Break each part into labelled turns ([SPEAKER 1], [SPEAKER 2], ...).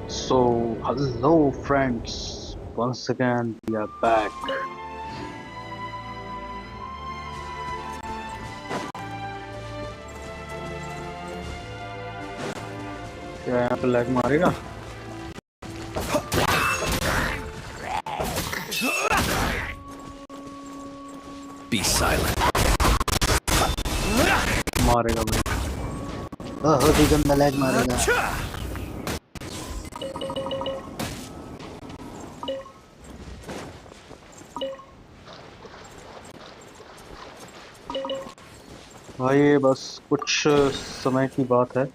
[SPEAKER 1] So, hello friends, once again we are back. क्या यहाँ पे लैग मारेगा?
[SPEAKER 2] Be silent.
[SPEAKER 1] मारेगा भाई। बहुत ही गंदा लैग मारेगा। भाई ये बस कुछ समय की बात है,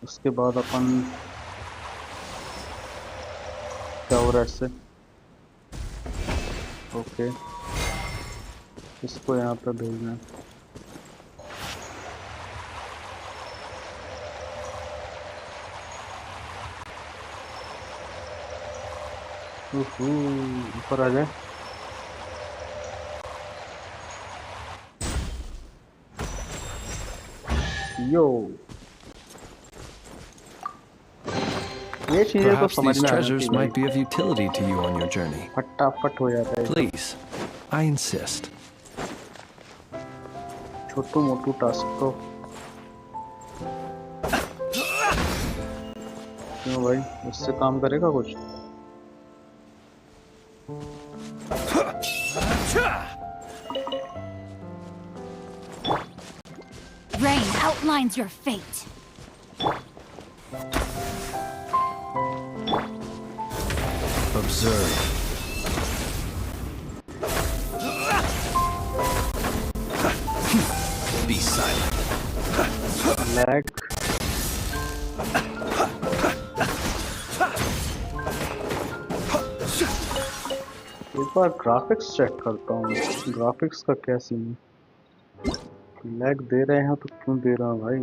[SPEAKER 1] उसके बाद अपन क्या हो रहा है इससे। ओके, इसको यहाँ पे भेजना है। ऊपर आ जाए। यो, ये चीजें तो
[SPEAKER 2] Perhaps
[SPEAKER 1] समझ
[SPEAKER 2] these
[SPEAKER 1] में आ जाती
[SPEAKER 2] treasures
[SPEAKER 1] भाई,
[SPEAKER 2] might be of utility to you on your journey.
[SPEAKER 1] फटाफट हो जाता है।
[SPEAKER 2] Please, I insist.
[SPEAKER 1] Chhotu Motu task तो क्यों भाई, इससे काम करेगा कुछ?
[SPEAKER 3] Rain outlines your fate.
[SPEAKER 2] Observe. Be silent.
[SPEAKER 1] Lag एक बार ग्राफिक्स चेक करता हूँ, ग्राफिक्स का क्या सीन है। लैग दे रहे हैं तो क्यों दे रहा हूँ भाई?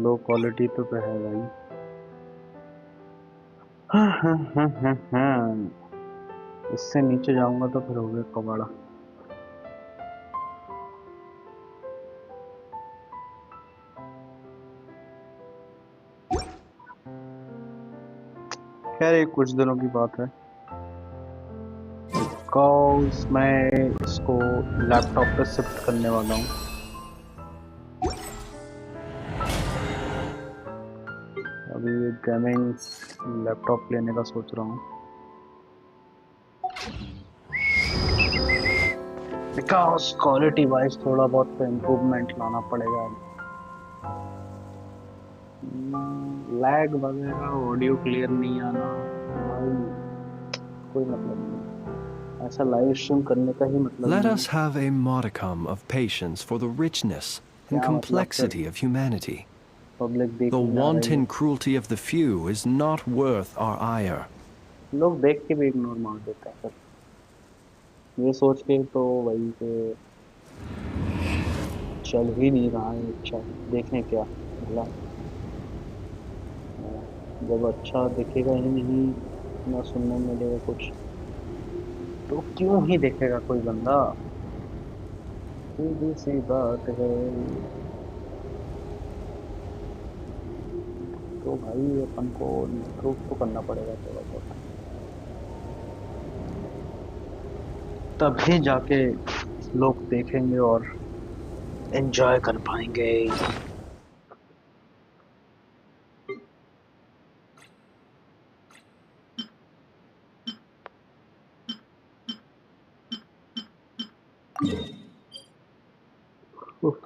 [SPEAKER 1] लो क्वालिटी पे है भाई। हाँ। इससे नीचे जाऊंगा तो फिर हो गया कबाड़ा। खैर ये कुछ दिनों की बात है, बिकॉज मैं इसको लैपटॉप पे शिफ्ट करने वाला हूँ। अभी गेमिंग लैपटॉप लेने का सोच रहा हूँ, बिकॉज क्वालिटी वाइज थोड़ा बहुत तो इम्प्रूवमेंट लाना पड़ेगा। लैग वगैरह, ऑडियो क्लियर नहीं आना भाई, कोई मतलब नहीं। ऐसा लाइव स्ट्रीम करने का ही मतलब
[SPEAKER 2] Let
[SPEAKER 1] नहीं
[SPEAKER 2] us
[SPEAKER 1] है।
[SPEAKER 2] have a modicum of patience for the richness and
[SPEAKER 1] क्या मतलब फिर
[SPEAKER 2] complexity of humanity.
[SPEAKER 1] Public
[SPEAKER 2] The
[SPEAKER 1] देखने आ रही है,
[SPEAKER 2] wanton cruelty of the few is not worth our ire.
[SPEAKER 1] लोग देख के भी इग्नोर मार देते हैं फिर, ये सोच के तो वही पे चल ही नहीं रहा है। अच्छा देखने क्या भला, जब अच्छा दिखेगा ही नहीं, ना सुनने में मिलेगा कुछ, तो क्यों ही देखेगा कोई बंदा? सीधी सी बात है। तो भाई अपन को इम्प्रूव तो करना पड़ेगा थोड़ा बहुत, तभी जाके लोग देखेंगे और एंजॉय कर पाएंगे।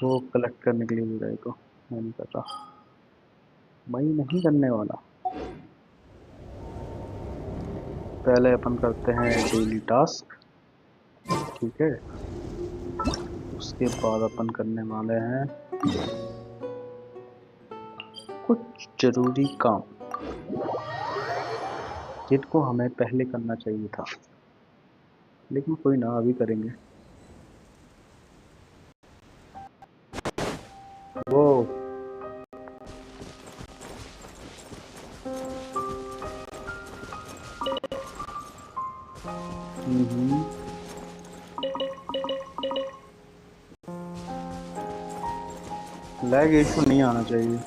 [SPEAKER 1] वो कलेक्ट करने के लिए भी गए तो मैं नहीं कर रहा, मैं नहीं करने वाला। पहले अपन करते हैं डेली टास्क, ठीक है? उसके बाद अपन करने वाले हैं कुछ जरूरी काम जिनको हमें पहले करना चाहिए था, लेकिन कोई ना, अभी करेंगे। वो हम्म, लैग इशू नहीं आना चाहिए।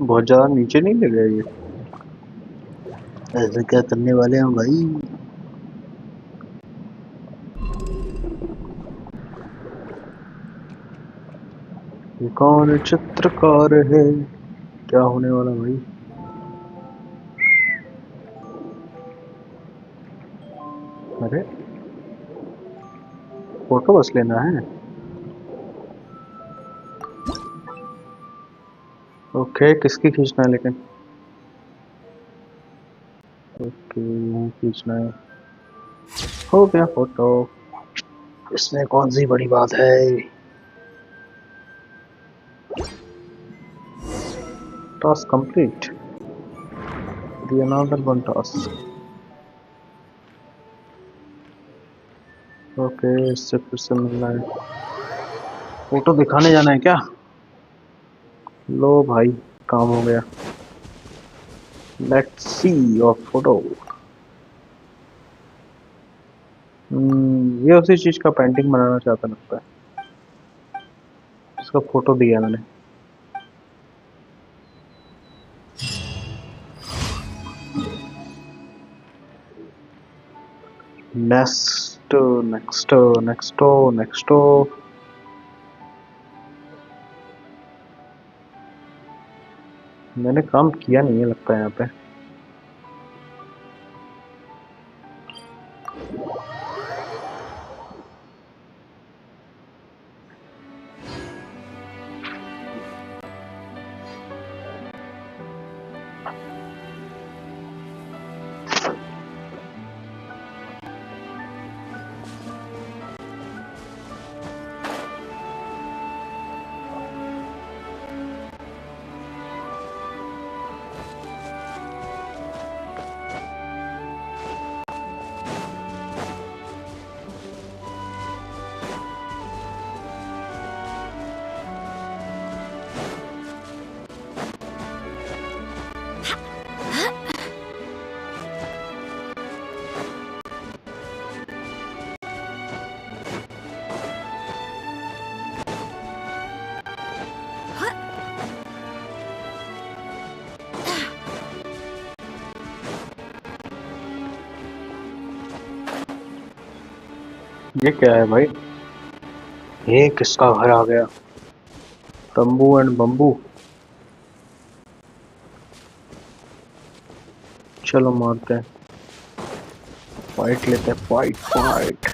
[SPEAKER 1] बहुत ज्यादा नीचे नहीं ले गया ये? ऐसे क्या करने वाले हैं भाई? ये कौन चित्रकार है? क्या होने वाला भाई? अरे फोटो बस लेना है। ओके, किसकी खींचना है लेकिन? ओके, यहाँ खींचना है। हो गया फोटो। इसमें कौन सी बड़ी बात है? Task complete. The another one task. Okay, इससे फिर से मिलना है। फोटो दिखाने जाना है क्या? लो भाई, काम हो गया। Let's see your photo. ये उसी चीज का पेंटिंग बनाना चाहता लगता है। इसका फोटो दिया मैंने। Next next next next. मैंने काम किया नहीं है लगता है यहाँ पे। ये क्या है भाई? ये किसका घर आ गया? तंबू एंड बम्बू। चलो मारते हैं, फाइट लेते हैं, fight fight.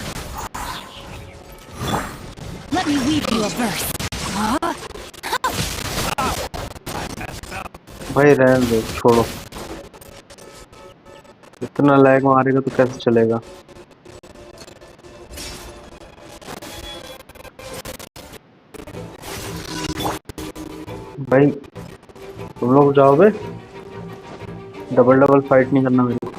[SPEAKER 3] Let me weave you a verse.
[SPEAKER 1] भाई रहने दो, छोड़ो। इतना लैग मारेगा तो कैसे चलेगा? भाई तुम लोग जाओगे, डबल डबल फाइट नहीं करना मेरे को।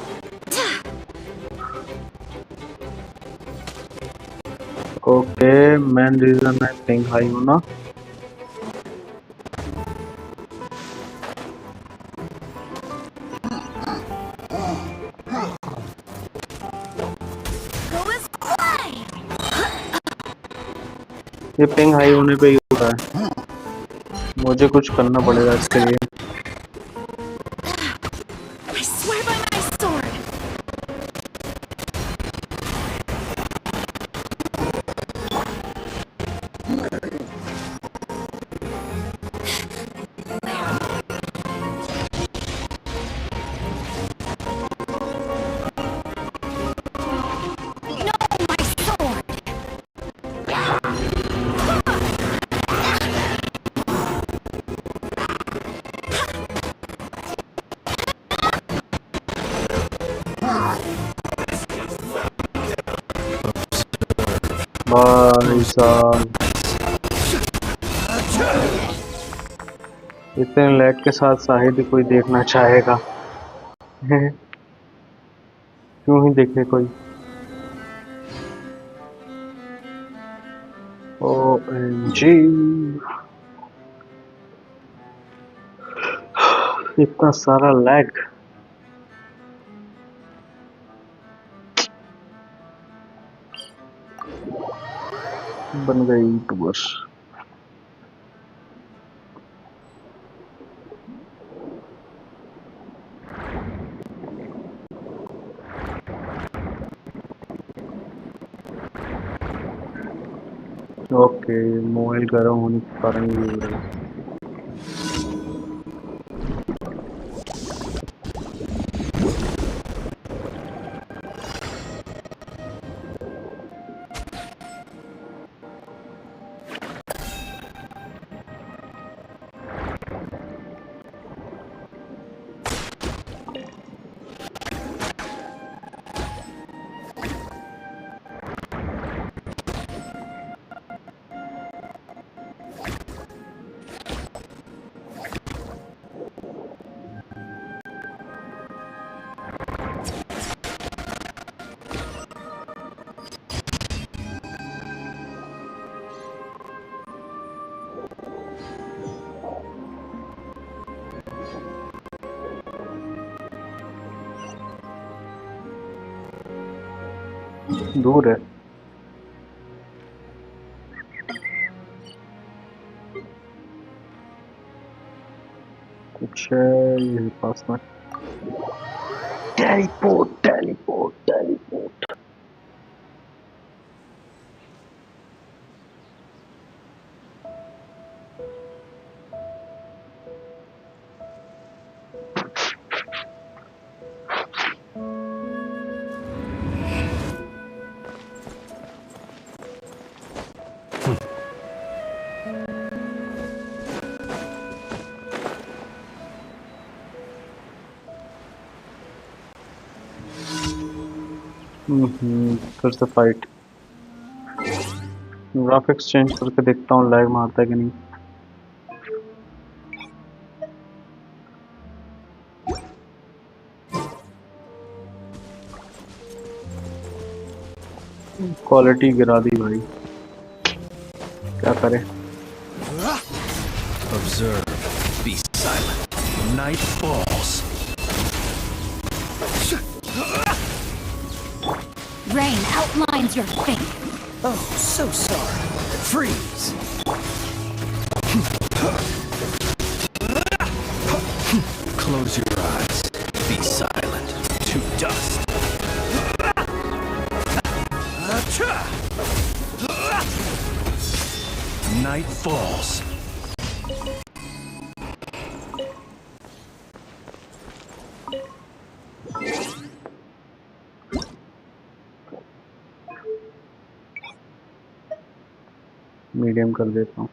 [SPEAKER 1] ओके, मेन रीजन है पिंग हाई होना। ये पिंग हाई होने पे ही होता है, मुझे कुछ करना पड़ेगा इसके लिए।
[SPEAKER 3] I swear by my sword. No, my sword.
[SPEAKER 1] भाई साहब, इतने लैग के साथ साहित्य कोई देखना चाहेगा? क्यों ही देखे कोई? OMG, इतना सारा लैग। बन गई यूट्यूबर। ओके, मोबाइल गर्म होने के कारण ये हो रहा है। दूर है। कुछ है यही पास में। Teleport teleport teleport. फिर से फाइट। ग्राफिक्स चेंज करके देखता हूँ लैग मारता है कि नहीं। क्वालिटी गिरा दी भाई, क्या करें।
[SPEAKER 2] Observe. Be silent. Night falls.
[SPEAKER 3] Rain outlines your fate.
[SPEAKER 2] Oh, so sorry. Freeze. Close your eyes. Be silent. To dust. night falls.
[SPEAKER 1] Medium कर देता हूँ।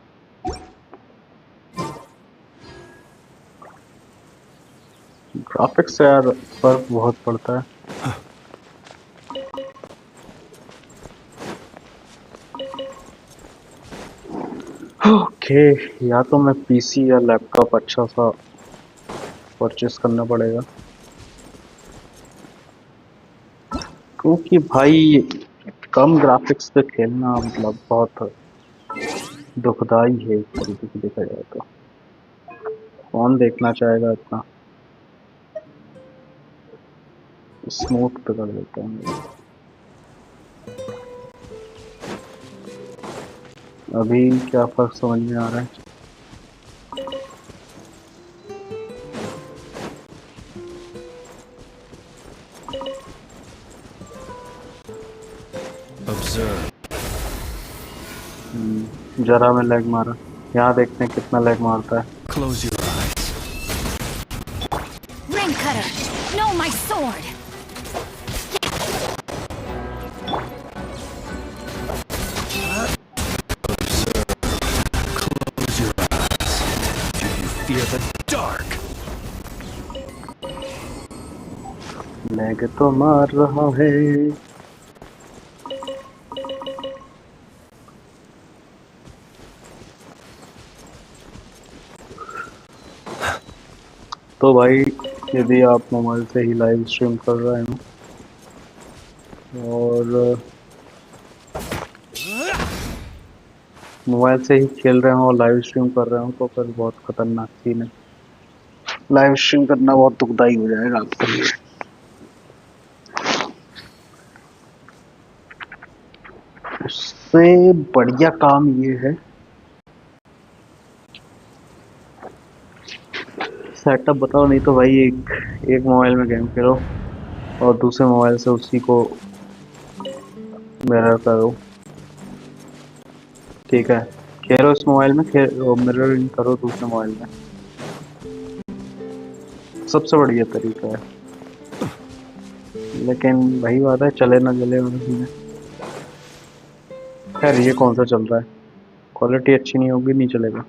[SPEAKER 1] ग्राफिक्स से यार फर्क बहुत पड़ता है। ओके, या तो मैं पीसी या लैपटॉप अच्छा सा परचेस करना पड़ेगा, क्योंकि भाई कम ग्राफिक्स पे खेलना मतलब बहुत दुखदाई है एक तरीके से देखा जाए तो। कौन देखना चाहेगा इतना? स्मूथ पे कर देते हैं। अभी क्या फर्क समझ में आ रहा है?
[SPEAKER 2] Observe.
[SPEAKER 1] जरा में लैग मारा। यहाँ देखते हैं कितना लैग मारता है।
[SPEAKER 2] Close your eyes.
[SPEAKER 3] Rain cutter, no, my sword.
[SPEAKER 2] Close your eyes. Do you fear the dark?
[SPEAKER 1] Lag तो मार रहा है। तो भाई यदि आप मोबाइल से ही लाइव स्ट्रीम कर रहे हो और मोबाइल से ही खेल रहे हो और लाइव स्ट्रीम कर रहे हो तो फिर बहुत खतरनाक सीन है। लाइव स्ट्रीम करना बहुत दुखदाई हो जाएगा आपके लिए। उससे बढ़िया काम ये है, सेटअप बताओ, नहीं तो भाई एक मोबाइल में गेम खेलो और दूसरे मोबाइल से उसी को मिरर करो। ठीक है, खेलो इस मोबाइल में, मिररिंग करो दूसरे मोबाइल में, सबसे बढ़िया तरीका है। लेकिन वही बात है, चले ना चले में। खैर ये कौन सा चल रहा है, क्वालिटी अच्छी नहीं होगी, नहीं चलेगा।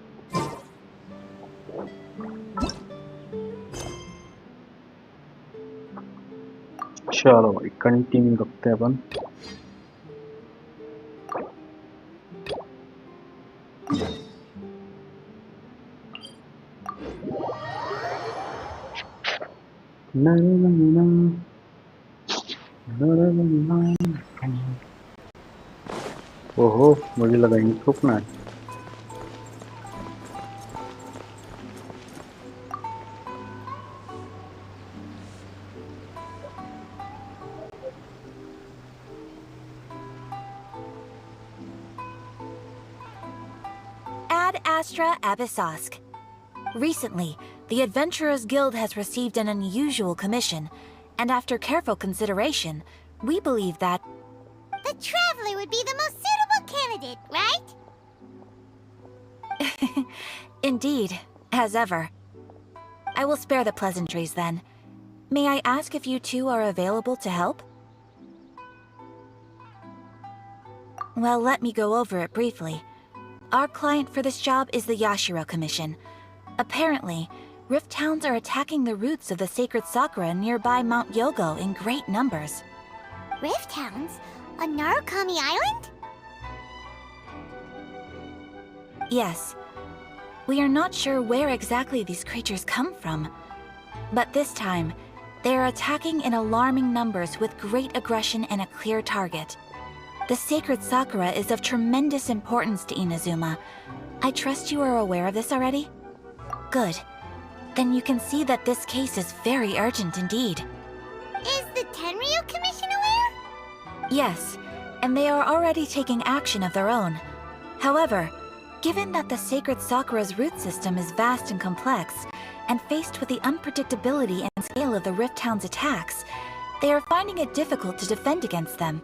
[SPEAKER 1] चलो भाई कंटिन्यू रखते हैं अपन। ओहो, मुझे लगा इन रुकना है।
[SPEAKER 4] Ad Astra Abyssosk. Recently, the Adventurers Guild has received an unusual commission, and after careful consideration, we believe that
[SPEAKER 5] the Traveler would be the most suitable candidate, right?
[SPEAKER 4] Indeed, as ever. I will spare the pleasantries then. May I ask if you two are available to help? Well, let me go over it briefly. Our client for this job is the Yashiro Commission. Apparently, Rift Hounds are attacking the roots of the sacred sakura nearby Mount Yogo in great numbers.
[SPEAKER 5] Rift Hounds? On Narukami Island?
[SPEAKER 4] Yes. We are not sure where exactly these creatures come from. But this time, they are attacking in alarming numbers with great aggression and a clear target. The sacred sakura is of tremendous importance to Inazuma. I trust you are aware of this already? Good. Then you can see that this case is very urgent indeed.
[SPEAKER 5] Is the Tenryu Commission aware?
[SPEAKER 4] Yes, and they are already taking action of their own. However, given that the sacred sakura's root system is vast and complex, and faced with the unpredictability and scale of the Rift Hound's attacks, they are finding it difficult to defend against them.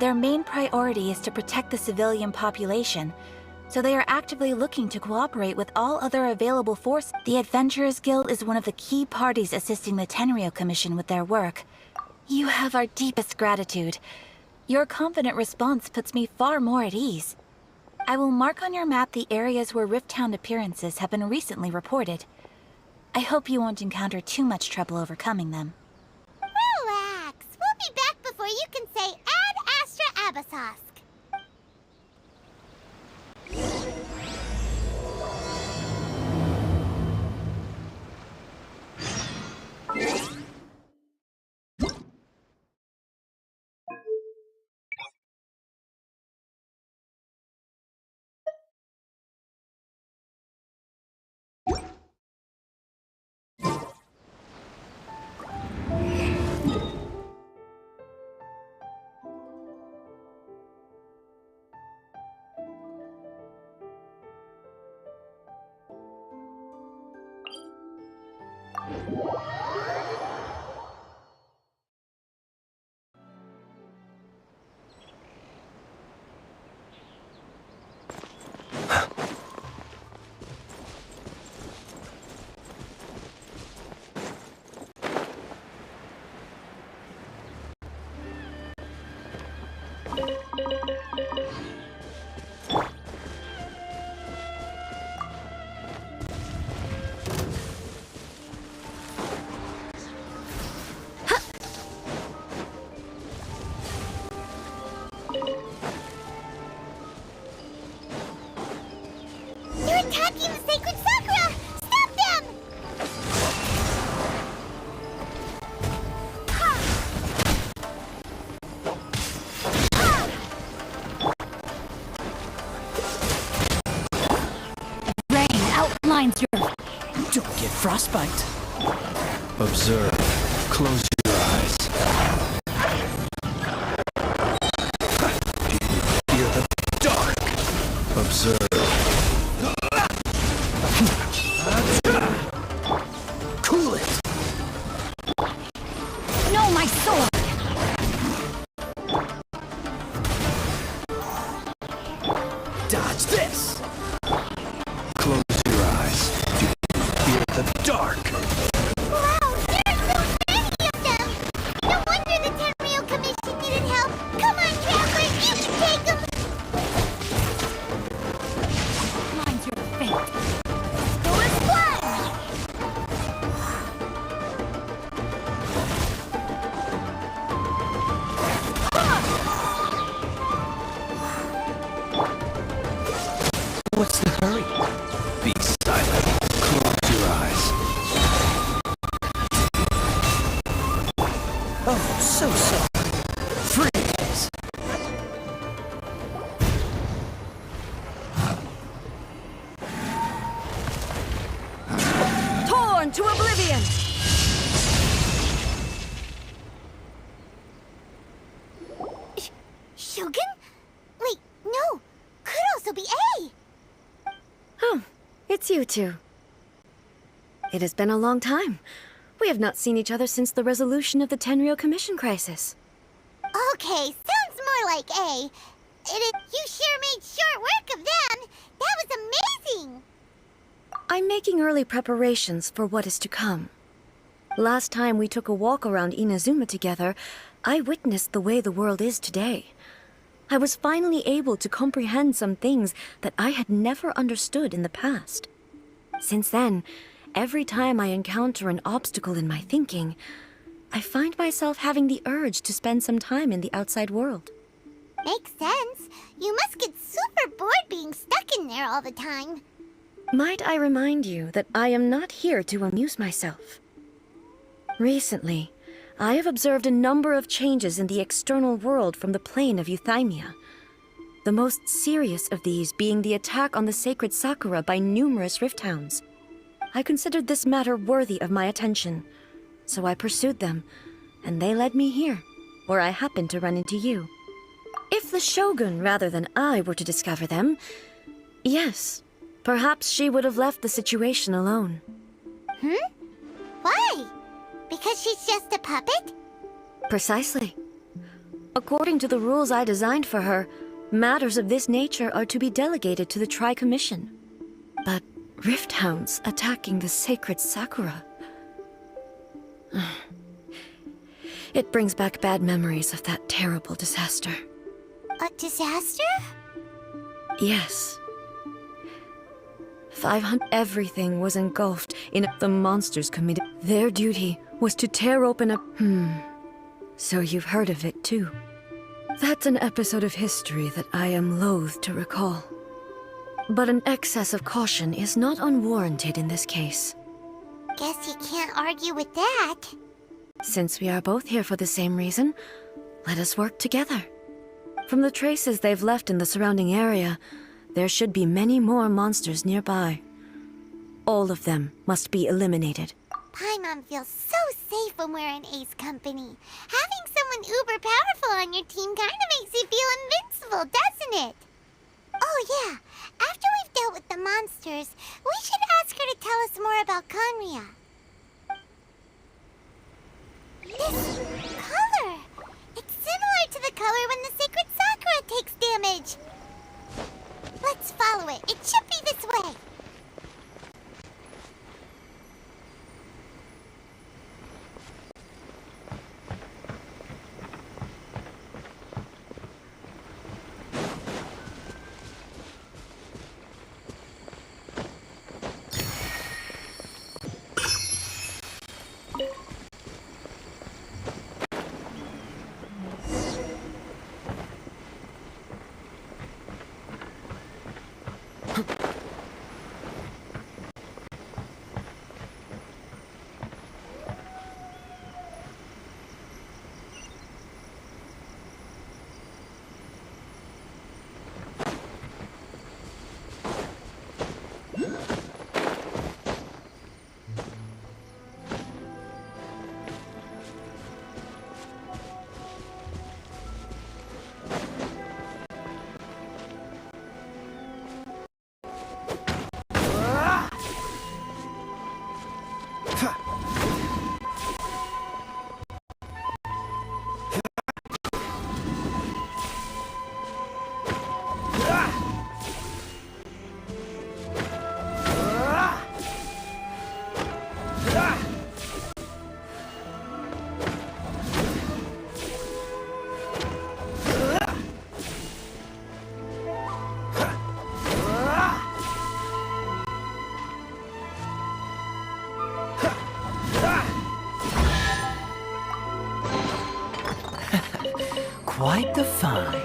[SPEAKER 4] Their main priority is to protect the civilian population, so they are actively looking to cooperate with all other available forces. The Adventurers Guild is one of the key parties assisting the Tenryou Commission with their work. You have our deepest gratitude. Your confident response puts me far more at ease. I will mark on your map the areas where Rifttown appearances have been recently reported. I hope you won't encounter too much trouble overcoming them.
[SPEAKER 5] Relax. We'll be back before you can say Ad Astra Abyssosque. They're attacking the sacred Sakura! Stop them!
[SPEAKER 3] Rain outlines your...
[SPEAKER 2] Don't get frostbite. Observe. Close your eyes. Fear the dark. Observe. Cool it.
[SPEAKER 3] No, my sword!
[SPEAKER 2] Dodge this. Close your eyes. Fear the dark.
[SPEAKER 5] Wow, there are so many of them! No wonder the Tenryou Commission needed help! Come on, Traveler, you can take them!
[SPEAKER 3] Outlines your fate.
[SPEAKER 5] Go as one!
[SPEAKER 2] What's the hurry? Be silent. Close your eyes. Oh, so sorry. Freeze.
[SPEAKER 3] Torn to oblivion!
[SPEAKER 5] Shogun? Wait, no! Could also be A!
[SPEAKER 6] Oh, it's you two. It has been a long time. We have not seen each other since the resolution of the Tenryou Commission crisis.
[SPEAKER 5] Okay, sounds more like A. You sure made short work of them! That was amazing!
[SPEAKER 6] I'm making early preparations for what is to come. Last time we took a walk around Inazuma together, I witnessed the way the world is today. I was finally able to comprehend some things that I had never understood in the past. Since then, every time I encounter an obstacle in my thinking, I find myself having the urge to spend some time in the outside world.
[SPEAKER 5] Makes sense. You must get super bored being stuck in there all the time.
[SPEAKER 6] Might I remind you that I am not here to amuse myself? Recently, I have observed a number of changes in the external world from the plane of Euthymia. The most serious of these being the attack on the sacred Sakura by numerous rift hounds. I considered this matter worthy of my attention, so I pursued them, and they led me here, where I happened to run into you. If the Shogun rather than I were to discover them, yes, perhaps she would have left the situation alone.
[SPEAKER 5] Why? Because she's just a puppet?
[SPEAKER 6] Precisely. According to the rules I designed for her, Matters of this nature are to be delegated to the Tri-Commission. But Rift Hounds attacking the sacred Sakura... It brings back bad memories of that terrible disaster.
[SPEAKER 5] A disaster?
[SPEAKER 6] Yes. 500... Everything was engulfed in the monsters committed. Their duty was to tear open a... So you've heard of it too. That's an episode of history that I am loath to recall. But an excess of caution is not unwarranted in this case.
[SPEAKER 5] Guess you can't argue with that.
[SPEAKER 6] Since we are both here for the same reason, let us work together. From the traces they've left in the surrounding area, there should be many more monsters nearby. All of them must be eliminated.
[SPEAKER 5] Paimon feels so safe when we're in Ace Company. Having someone uber powerful on your team kind of makes you feel invincible, doesn't it? Oh yeah, after we've dealt with the monsters, we should ask her to tell us more about Conria. This color! It's similar to the color when the sacred Sakura takes damage. Let's follow it. It should be this way.
[SPEAKER 2] Quite the find.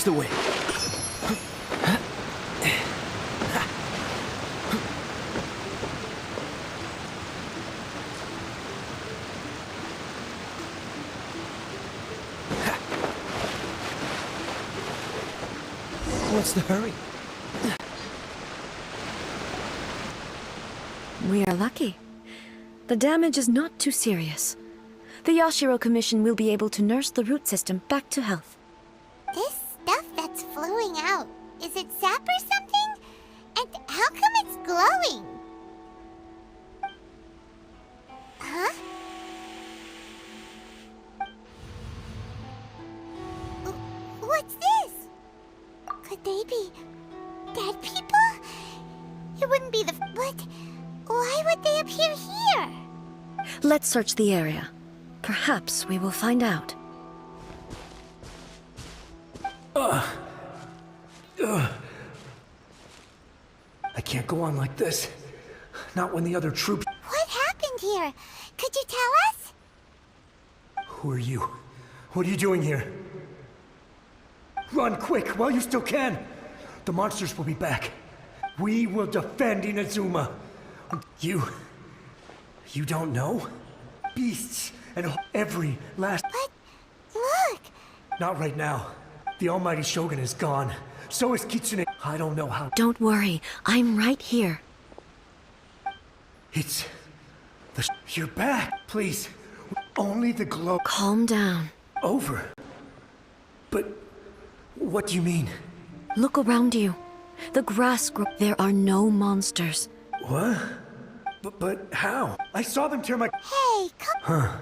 [SPEAKER 2] the way. What's the hurry?
[SPEAKER 6] We are lucky. The damage is not too serious. The Yashiro Commission will be able to nurse the root system back to health.
[SPEAKER 5] This stuff that's flowing out, is it sap or something? And how come it's glowing? Huh? What's this? Could they be dead people? It wouldn't be the... But why would they appear here?
[SPEAKER 6] Let's search the area. Perhaps we will find out.
[SPEAKER 2] I can't go on like this. Not when the other troops...
[SPEAKER 5] What happened here? Could you tell us?
[SPEAKER 2] Who are you? What are you doing here? Run quick while you still can. The monsters will be back. We will defend Inazuma. You don't know? Beasts and every last...
[SPEAKER 5] But look!
[SPEAKER 2] Not right now. The almighty Shogun is gone. So is Kitsune. I don't know how...
[SPEAKER 6] Don't worry, I'm right here.
[SPEAKER 2] It's... You're back. Please. Only the glow...
[SPEAKER 6] Calm down.
[SPEAKER 2] Over. But... What do you mean?
[SPEAKER 6] Look around you. The grass grows. There are no monsters.
[SPEAKER 2] What? But how? I saw them tear my...
[SPEAKER 5] Hey, come...
[SPEAKER 2] Huh.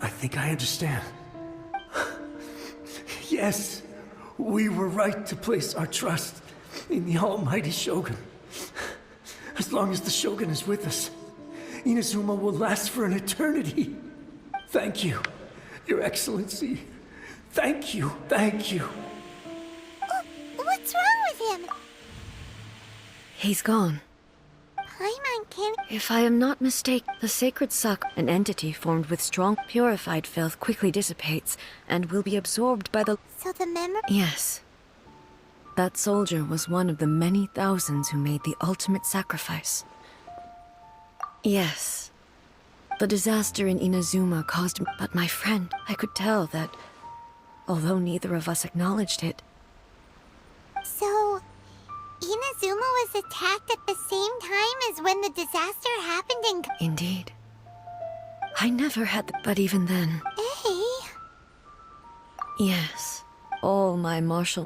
[SPEAKER 2] I think I understand. Yes, we were right to place our trust in the almighty Shogun. As long as the Shogun is with us, Inazuma will last for an eternity. Thank you, Your Excellency. Thank you, thank you.
[SPEAKER 5] What's wrong with him?
[SPEAKER 6] He's gone.
[SPEAKER 5] Paimon can...
[SPEAKER 6] If I am not mistaken, the sacred suck, an entity formed with strong, purified filth, quickly dissipates and will be absorbed by the...
[SPEAKER 5] So the memory...
[SPEAKER 6] Yes. That soldier was one of the many thousands who made the ultimate sacrifice. Yes. The disaster in Inazuma caused... But my friend, I could tell that, although neither of us acknowledged it...
[SPEAKER 5] So... Inazuma was attacked at the same time as when the disaster happened in...
[SPEAKER 6] Indeed. I never had the... But even then...
[SPEAKER 5] Hey...
[SPEAKER 6] Yes. All my martial...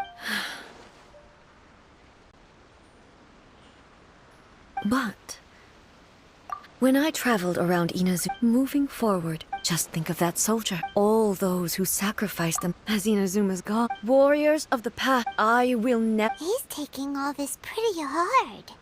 [SPEAKER 6] But... When I traveled around Inazuma, moving forward, just think of that soldier. All those who sacrificed them as Inazuma's god. Warriors of the path, I will never...
[SPEAKER 5] He's taking all this pretty hard.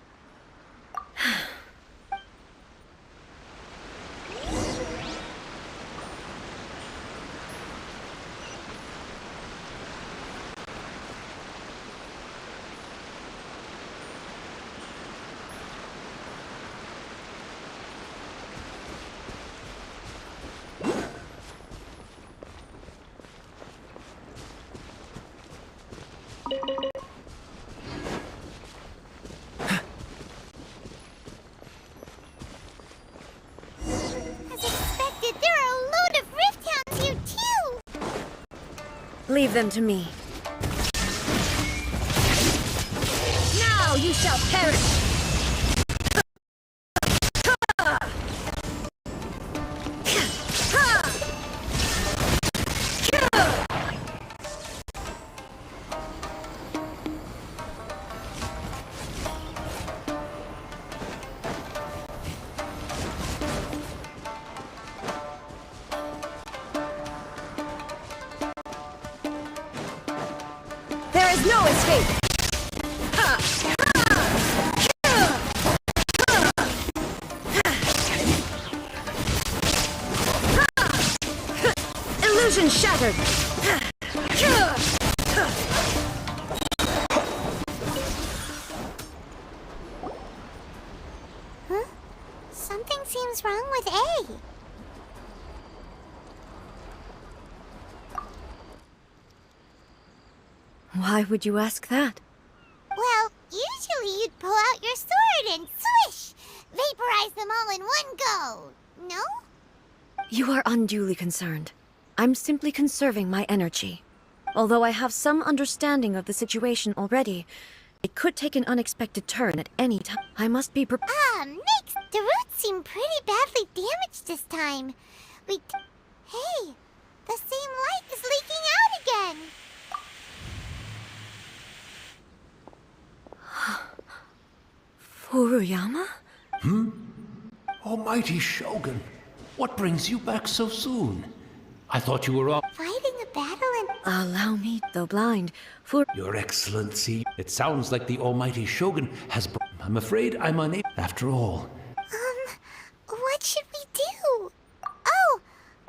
[SPEAKER 5] As expected, there are a load of rift hounds here too!
[SPEAKER 6] Leave them to me.
[SPEAKER 3] Now you shall perish! There is no escape! Illusion shattered!
[SPEAKER 5] Huh? Something seems wrong with A.
[SPEAKER 6] Why would you ask that?
[SPEAKER 5] Well, usually you'd pull out your sword and swish! Vaporize them all in one go! No?
[SPEAKER 6] You are unduly concerned. I'm simply conserving my energy. Although I have some understanding of the situation already, it could take an unexpected turn at any time. I must be prepared.
[SPEAKER 5] Mix! The roots seem pretty badly damaged this time. Hey! The same light is leaking out again!
[SPEAKER 6] Furuyama?
[SPEAKER 2] Almighty Shogun, what brings you back so soon? I thought you were off.
[SPEAKER 5] Fighting a battle and...
[SPEAKER 6] Allow me, though blind,
[SPEAKER 2] Your Excellency, it sounds like the Almighty Shogun has... I'm afraid I'm unable... After all,
[SPEAKER 5] what should we do? Oh!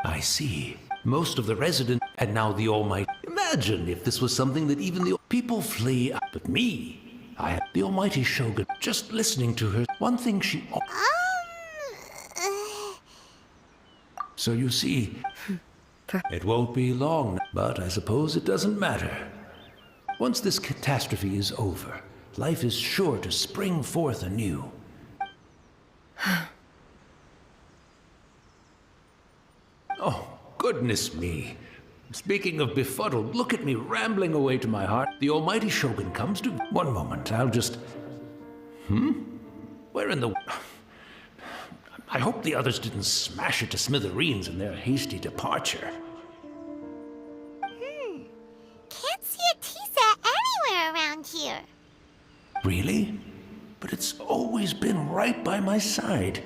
[SPEAKER 2] I see. Most of the residents, and now the Almighty... Imagine if this was something that even the people flee... But me, I had the Almighty Shogun. Just listening to her, one thing she... So you see, it won't be long, but I suppose it doesn't matter. Once this catastrophe is over, life is sure to spring forth anew. Oh, goodness me. Speaking of befuddled, look at me rambling away to my heart. The Almighty Shogun comes to... One moment, I'll just... Where in the... I hope the others didn't smash it to smithereens in their hasty departure.
[SPEAKER 5] Can't see a tea set anywhere around here.
[SPEAKER 2] Really? But it's always been right by my side.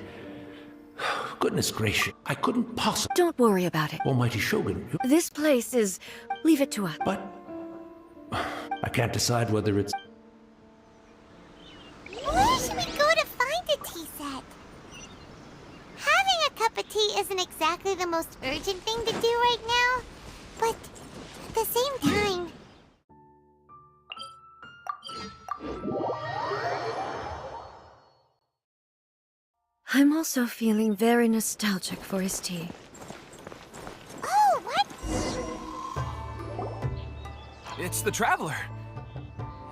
[SPEAKER 2] Goodness gracious, I couldn't possibly...
[SPEAKER 6] don't worry about it.
[SPEAKER 2] Almighty Shogun,
[SPEAKER 6] This place is... leave it to us.
[SPEAKER 2] but... I can't decide whether it's...
[SPEAKER 5] Where should we go to find a tea set? Having a cup of tea isn't exactly the most urgent thing to do right now, but at the same time...
[SPEAKER 6] I'm also feeling very nostalgic for his tea.
[SPEAKER 5] Oh, what?
[SPEAKER 7] It's the Traveler.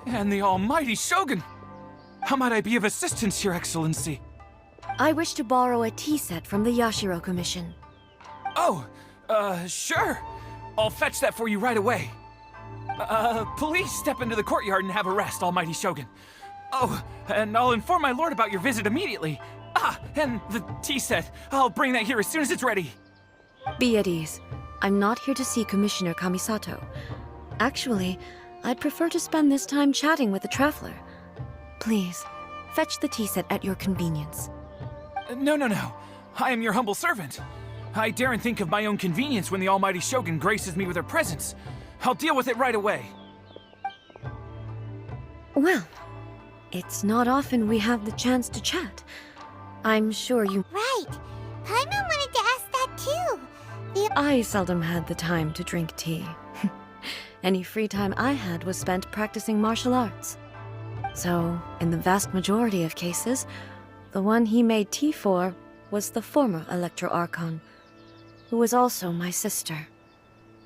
[SPEAKER 7] And the Almighty Shogun. How might I be of assistance, Your Excellency?
[SPEAKER 6] I wish to borrow a tea set from the Yashiro Commission.
[SPEAKER 7] Oh, sure. I'll fetch that for you right away. Please step into the courtyard and have a rest, Almighty Shogun. Oh, and I'll inform my lord about your visit immediately. And the tea set. I'll bring that here as soon as it's ready.
[SPEAKER 6] Be at ease. I'm not here to see Commissioner Kamisato. Actually, I'd prefer to spend this time chatting with the Traveler. Please, fetch the tea set at your convenience.
[SPEAKER 7] No. I am your humble servant. I daren't think of my own convenience when the Almighty Shogun graces me with her presence. I'll deal with it right away.
[SPEAKER 6] Well, it's not often we have the chance to chat. I'm sure you...
[SPEAKER 5] Right. Paimon wanted to ask that too.
[SPEAKER 6] I seldom had the time to drink tea. Any free time I had was spent practicing martial arts. So, in the vast majority of cases, the one he made tea for was the former Electro Archon, who was also my sister,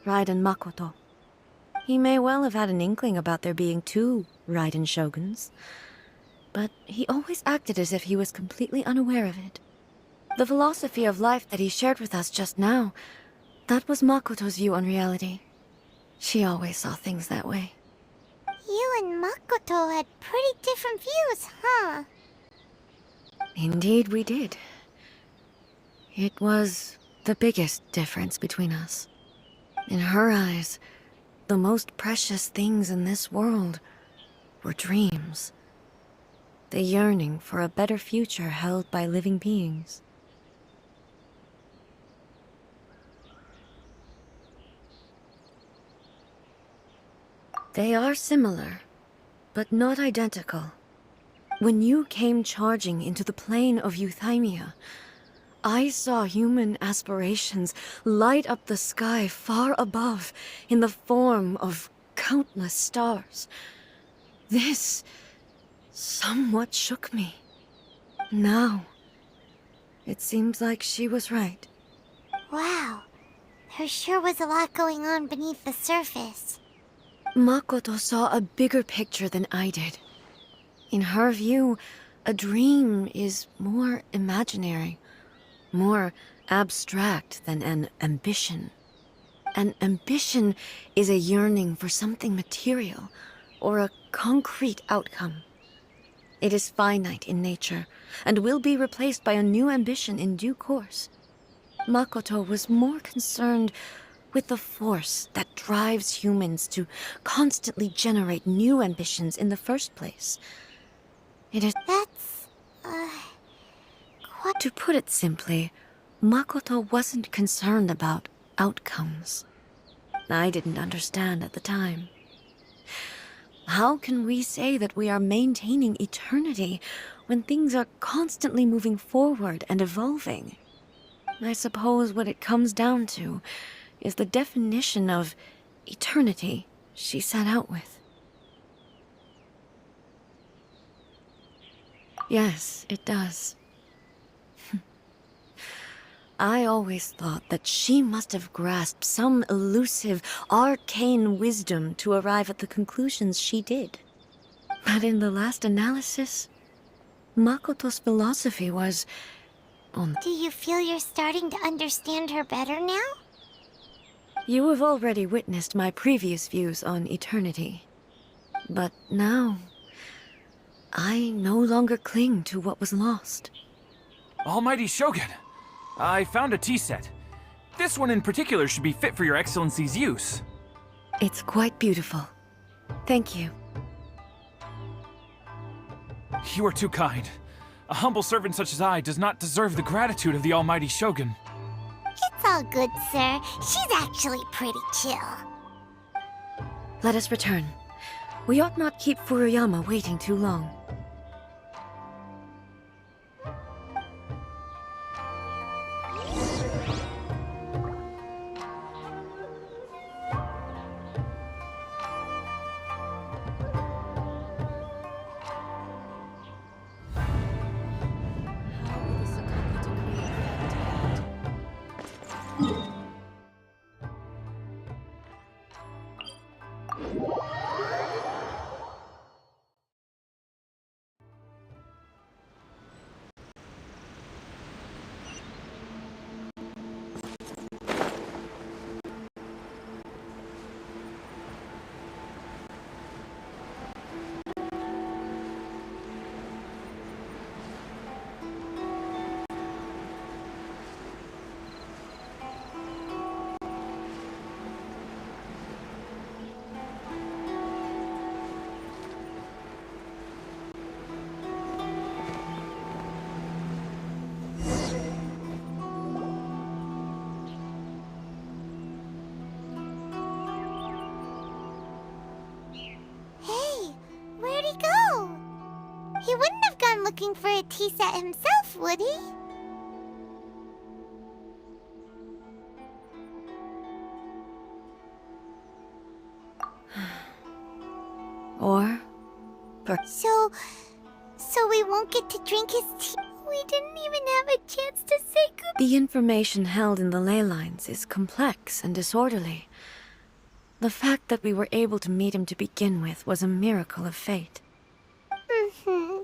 [SPEAKER 6] Raiden Makoto. He may well have had an inkling about there being two Raiden Shoguns, but he always acted as if he was completely unaware of it. The philosophy of life that he shared with us just now, that was Makoto's view on reality. She always saw things that way.
[SPEAKER 5] You and Makoto had pretty different views, huh?
[SPEAKER 6] Indeed we did. It was the biggest difference between us. In her eyes, the most precious things in this world were dreams. The yearning for a better future held by living beings. They are similar, but not identical. When you came charging into the plane of Euthymia, I saw human aspirations light up the sky far above in the form of countless stars. This somewhat shook me. Now, it seems like she was right.
[SPEAKER 5] Wow. There sure was a lot going on beneath the surface.
[SPEAKER 6] Makoto saw a bigger picture than I did. In her view, a dream is more imaginary, more abstract than an ambition. An ambition is a yearning for something material, or a concrete outcome. It is finite in nature, and will be replaced by a new ambition in due course. Makoto was more concerned with the force that drives humans to constantly generate new ambitions in the first place. It is...
[SPEAKER 5] That's, quite...
[SPEAKER 6] To put it simply, Makoto wasn't concerned about outcomes. I didn't understand at the time. How can we say that we are maintaining eternity when things are constantly moving forward and evolving? I suppose what it comes down to is the definition of eternity she set out with. Yes, it does. I always thought that she must have grasped some elusive, arcane wisdom to arrive at the conclusions she did. But in the last analysis, Makoto's philosophy was...
[SPEAKER 5] Do you feel you're starting to understand her better now?
[SPEAKER 6] You have already witnessed my previous views on eternity. But now, I no longer cling to what was lost.
[SPEAKER 7] Almighty Shogun, I found a tea set. This one in particular should be fit for your Excellency's use.
[SPEAKER 6] It's quite beautiful. Thank you.
[SPEAKER 7] You are too kind. A humble servant such as I does not deserve the gratitude of the Almighty Shogun.
[SPEAKER 5] It's all good, sir. She's actually pretty chill.
[SPEAKER 6] Let us return. We ought not keep Furuyama waiting too long.
[SPEAKER 5] He wouldn't have gone looking for a tea set himself, would he?
[SPEAKER 6] Or...
[SPEAKER 5] So we won't get to drink his tea? We didn't even have a chance to say goodbye.
[SPEAKER 6] The information held in the ley lines is complex and disorderly. The fact that we were able to meet him to begin with was a miracle of fate.
[SPEAKER 5] Mm-hmm.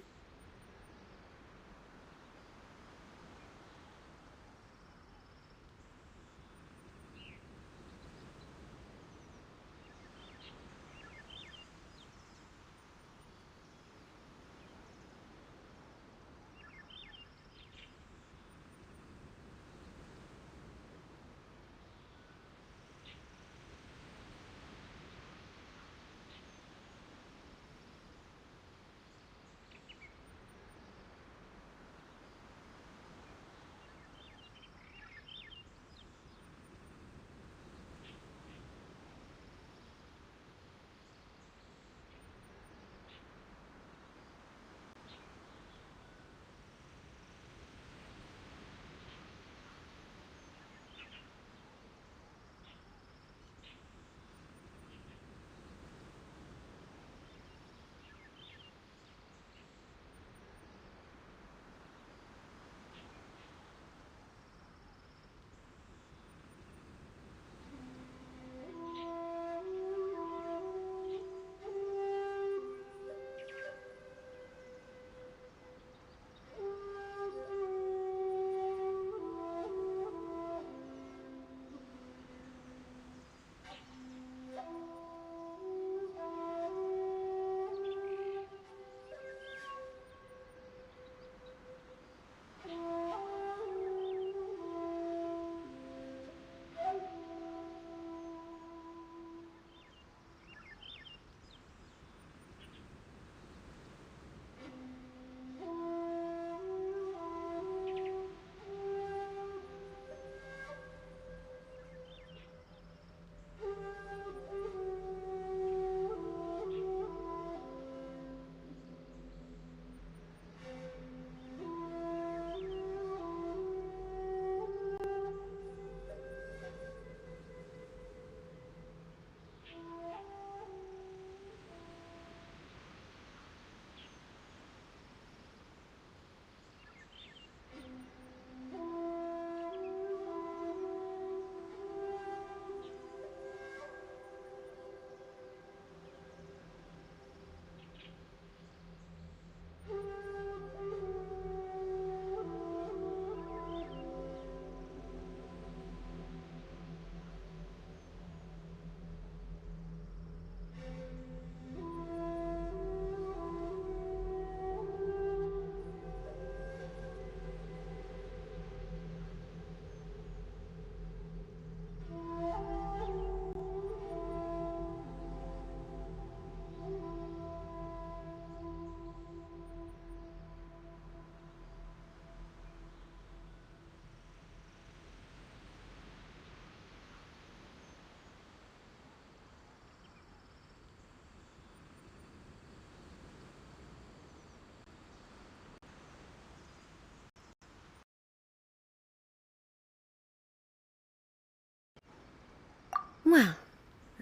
[SPEAKER 6] Well,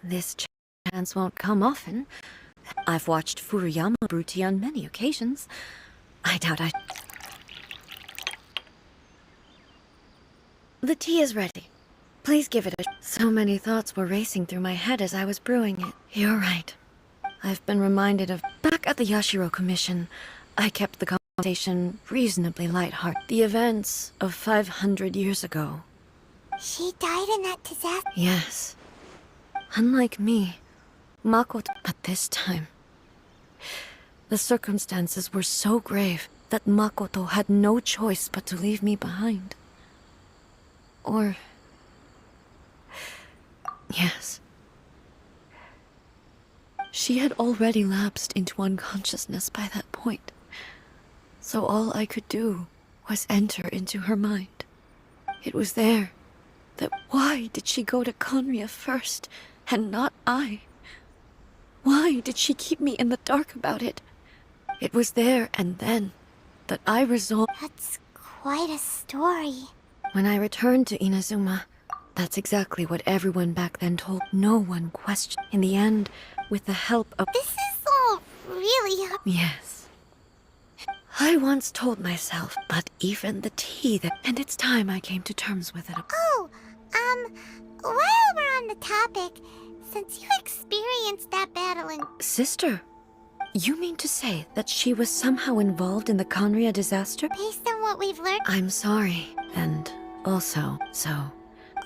[SPEAKER 6] this chance won't come often. I've watched Furuyama brew tea on many occasions. I doubt I... The tea is ready. Please give it a... So many thoughts were racing through my head as I was brewing it. You're right. I've been reminded of... Back at the Yashiro Commission, I kept the conversation reasonably lighthearted. The events of 500 years ago.
[SPEAKER 5] She died in that disaster?
[SPEAKER 6] Yes. Unlike me, Makoto... But this time... The circumstances were so grave that Makoto had no choice but to leave me behind. Or... Yes. She had already lapsed into unconsciousness by that point. So all I could do was enter into her mind. It was there that why did she go to Conria first, and not I? Why did she keep me in the dark about it? It was there and then that I resolved...
[SPEAKER 5] That's quite a story.
[SPEAKER 6] When I returned to Inazuma, that's exactly what everyone back then told. No one questioned. In the end, with the help of...
[SPEAKER 5] This is all really...
[SPEAKER 6] Yes. I once told myself, but even the tea that... And it's time I came to terms with it.
[SPEAKER 5] Oh, while we're on the topic, since you experienced that battle in...
[SPEAKER 6] Sister, you mean to say that she was somehow involved in the Conria disaster?
[SPEAKER 5] Based on what we've learned...
[SPEAKER 6] I'm sorry, and also, so...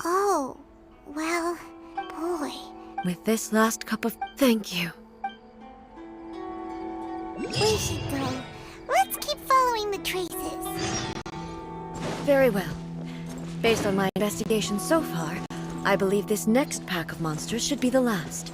[SPEAKER 5] Oh, well, boy.
[SPEAKER 6] With this last cup of... Thank you.
[SPEAKER 5] We should go. Let's keep following the traces.
[SPEAKER 6] Very well. Based on my investigation so far, I believe this next pack of monsters should be the last.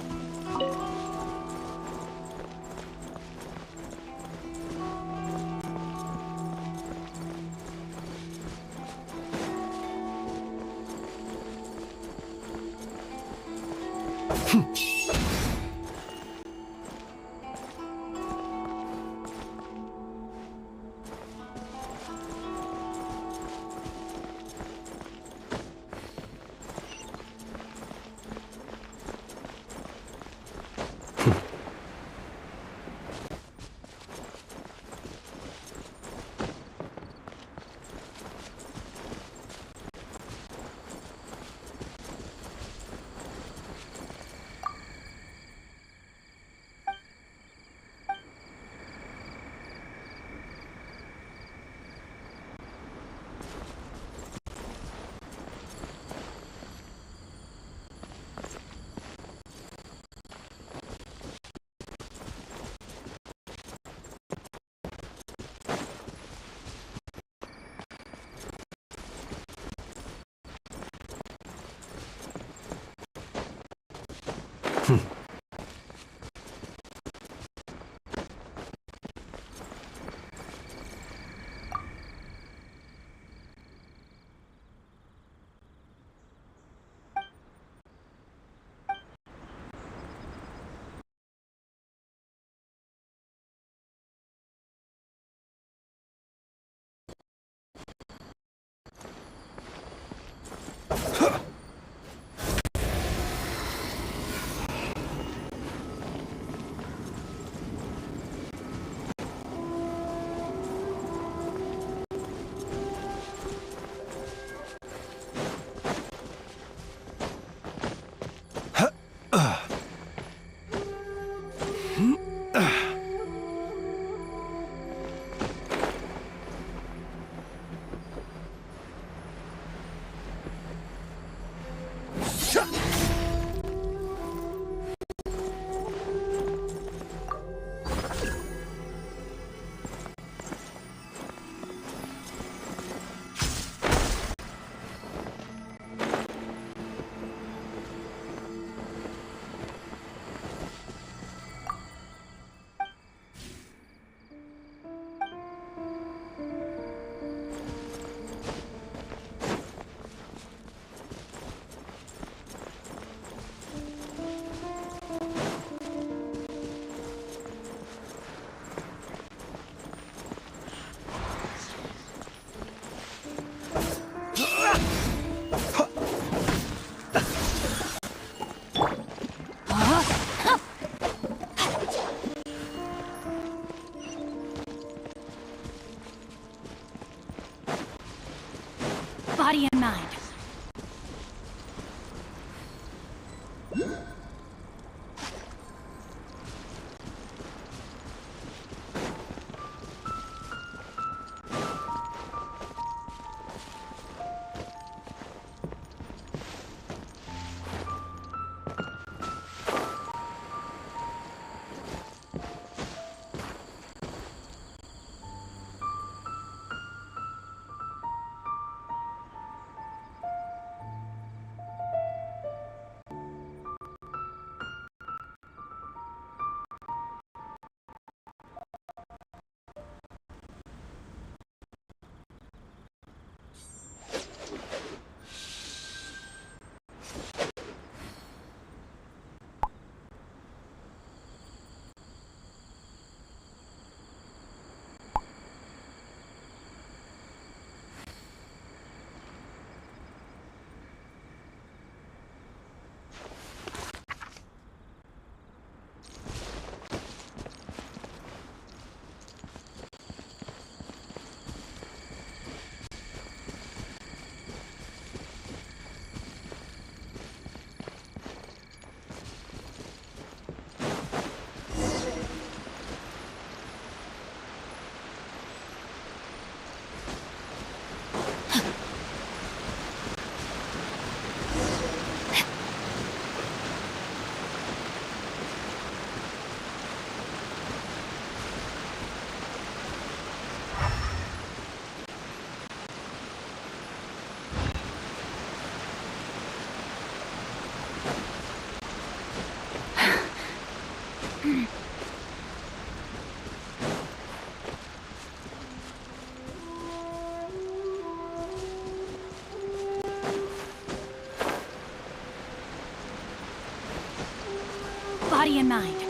[SPEAKER 4] safety in mind.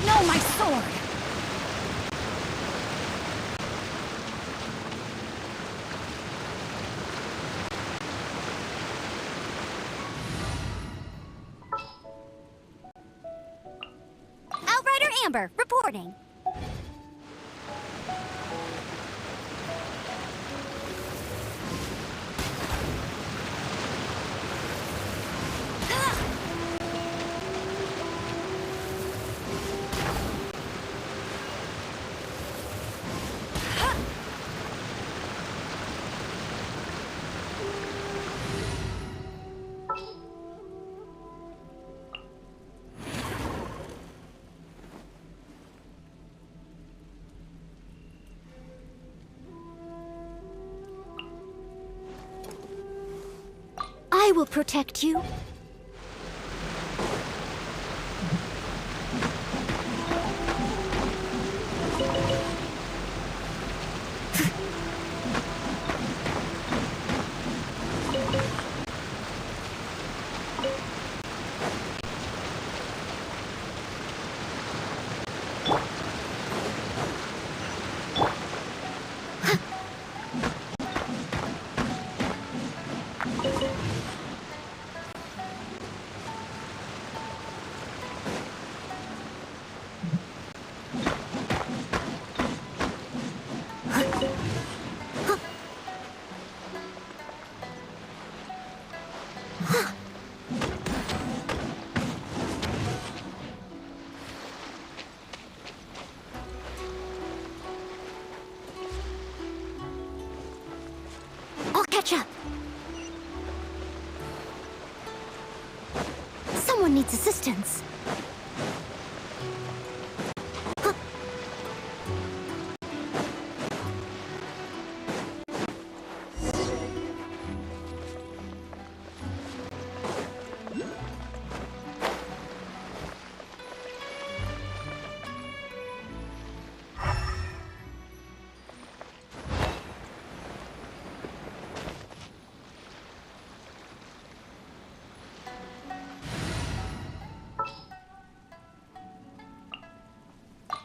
[SPEAKER 4] No, my sword!
[SPEAKER 5] Outrider Amber, reporting. I will protect you. I'll catch up. Someone needs assistance.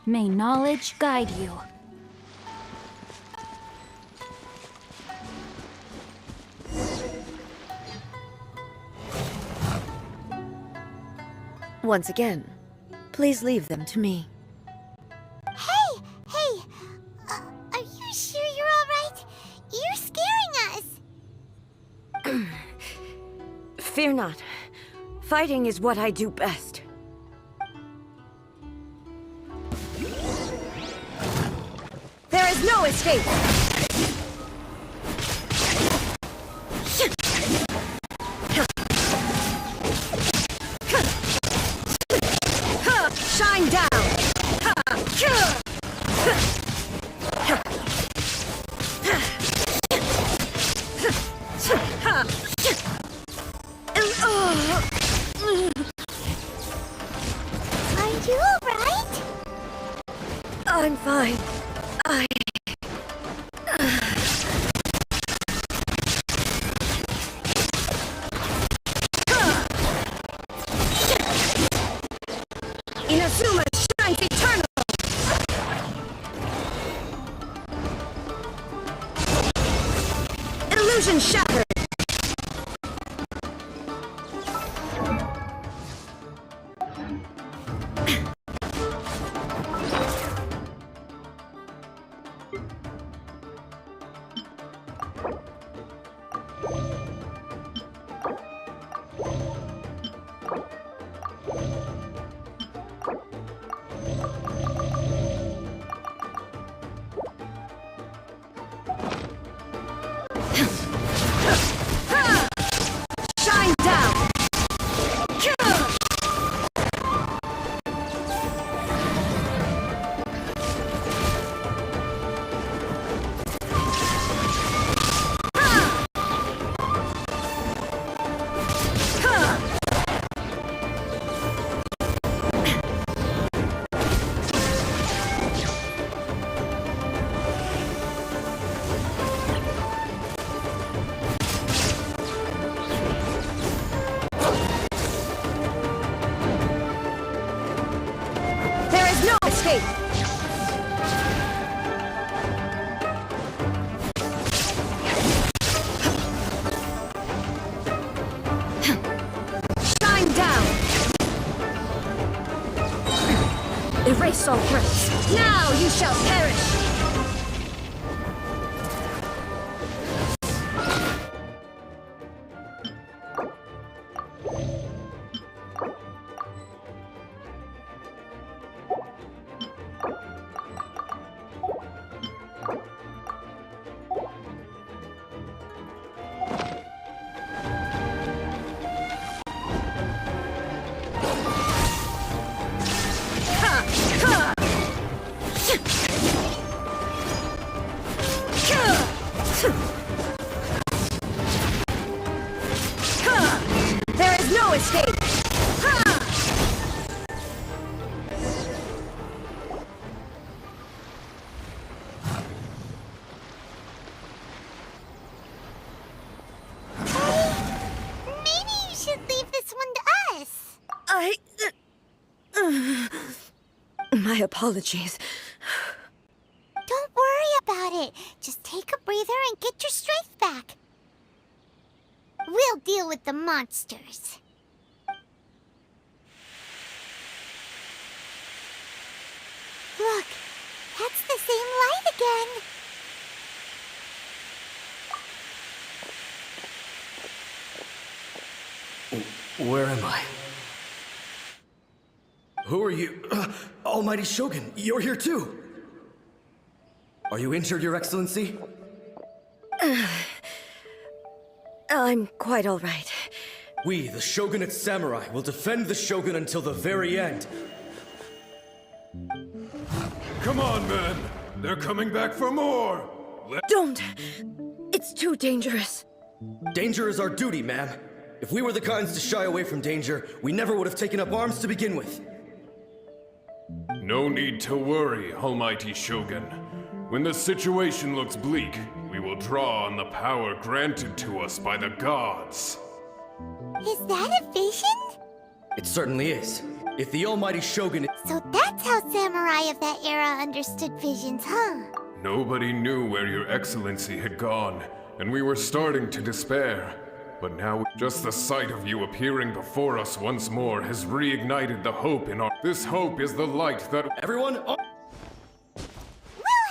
[SPEAKER 4] May knowledge guide you.
[SPEAKER 6] Once again, please leave them to me.
[SPEAKER 5] Hey! Are you sure you're all right? You're scaring us!
[SPEAKER 6] Fear not. Fighting is what I do best.
[SPEAKER 3] There is no escape! Shine down!
[SPEAKER 5] Are you alright?
[SPEAKER 6] I'm fine. Inazuma shines eternal! Illusion shattered! Shine down! There is no escape! Shine down! Erase all threats. Now you shall perish! There is no escape!
[SPEAKER 5] Maybe you should leave this one to us.
[SPEAKER 6] My apologies.
[SPEAKER 5] Don't worry about it. Just take a breather and get your strength back. We'll deal with the monsters. Look, that's the same light again.
[SPEAKER 2] Where am I? Who are you? Almighty Shogun, you're here too! Are you injured, Your Excellency?
[SPEAKER 6] I'm quite all right.
[SPEAKER 2] We, the Shogunate Samurai, will defend the Shogun until the very end.
[SPEAKER 8] Come on, men! They're coming back for more!
[SPEAKER 6] Don't! It's too dangerous.
[SPEAKER 2] Danger is our duty, ma'am. If we were the kinds to shy away from danger, we never would have taken up arms to begin with.
[SPEAKER 8] No need to worry, Almighty Shogun. When the situation looks bleak, we will draw on the power granted to us by the gods.
[SPEAKER 5] Is that a vision?
[SPEAKER 2] It certainly is. If the Almighty Shogun...
[SPEAKER 5] So that's how samurai of that era understood visions, huh?
[SPEAKER 8] Nobody knew where your excellency had gone, and we were starting to despair. But now, just the sight of you appearing before us once more has reignited the hope in our... This hope is the light that...
[SPEAKER 2] Everyone...
[SPEAKER 5] We'll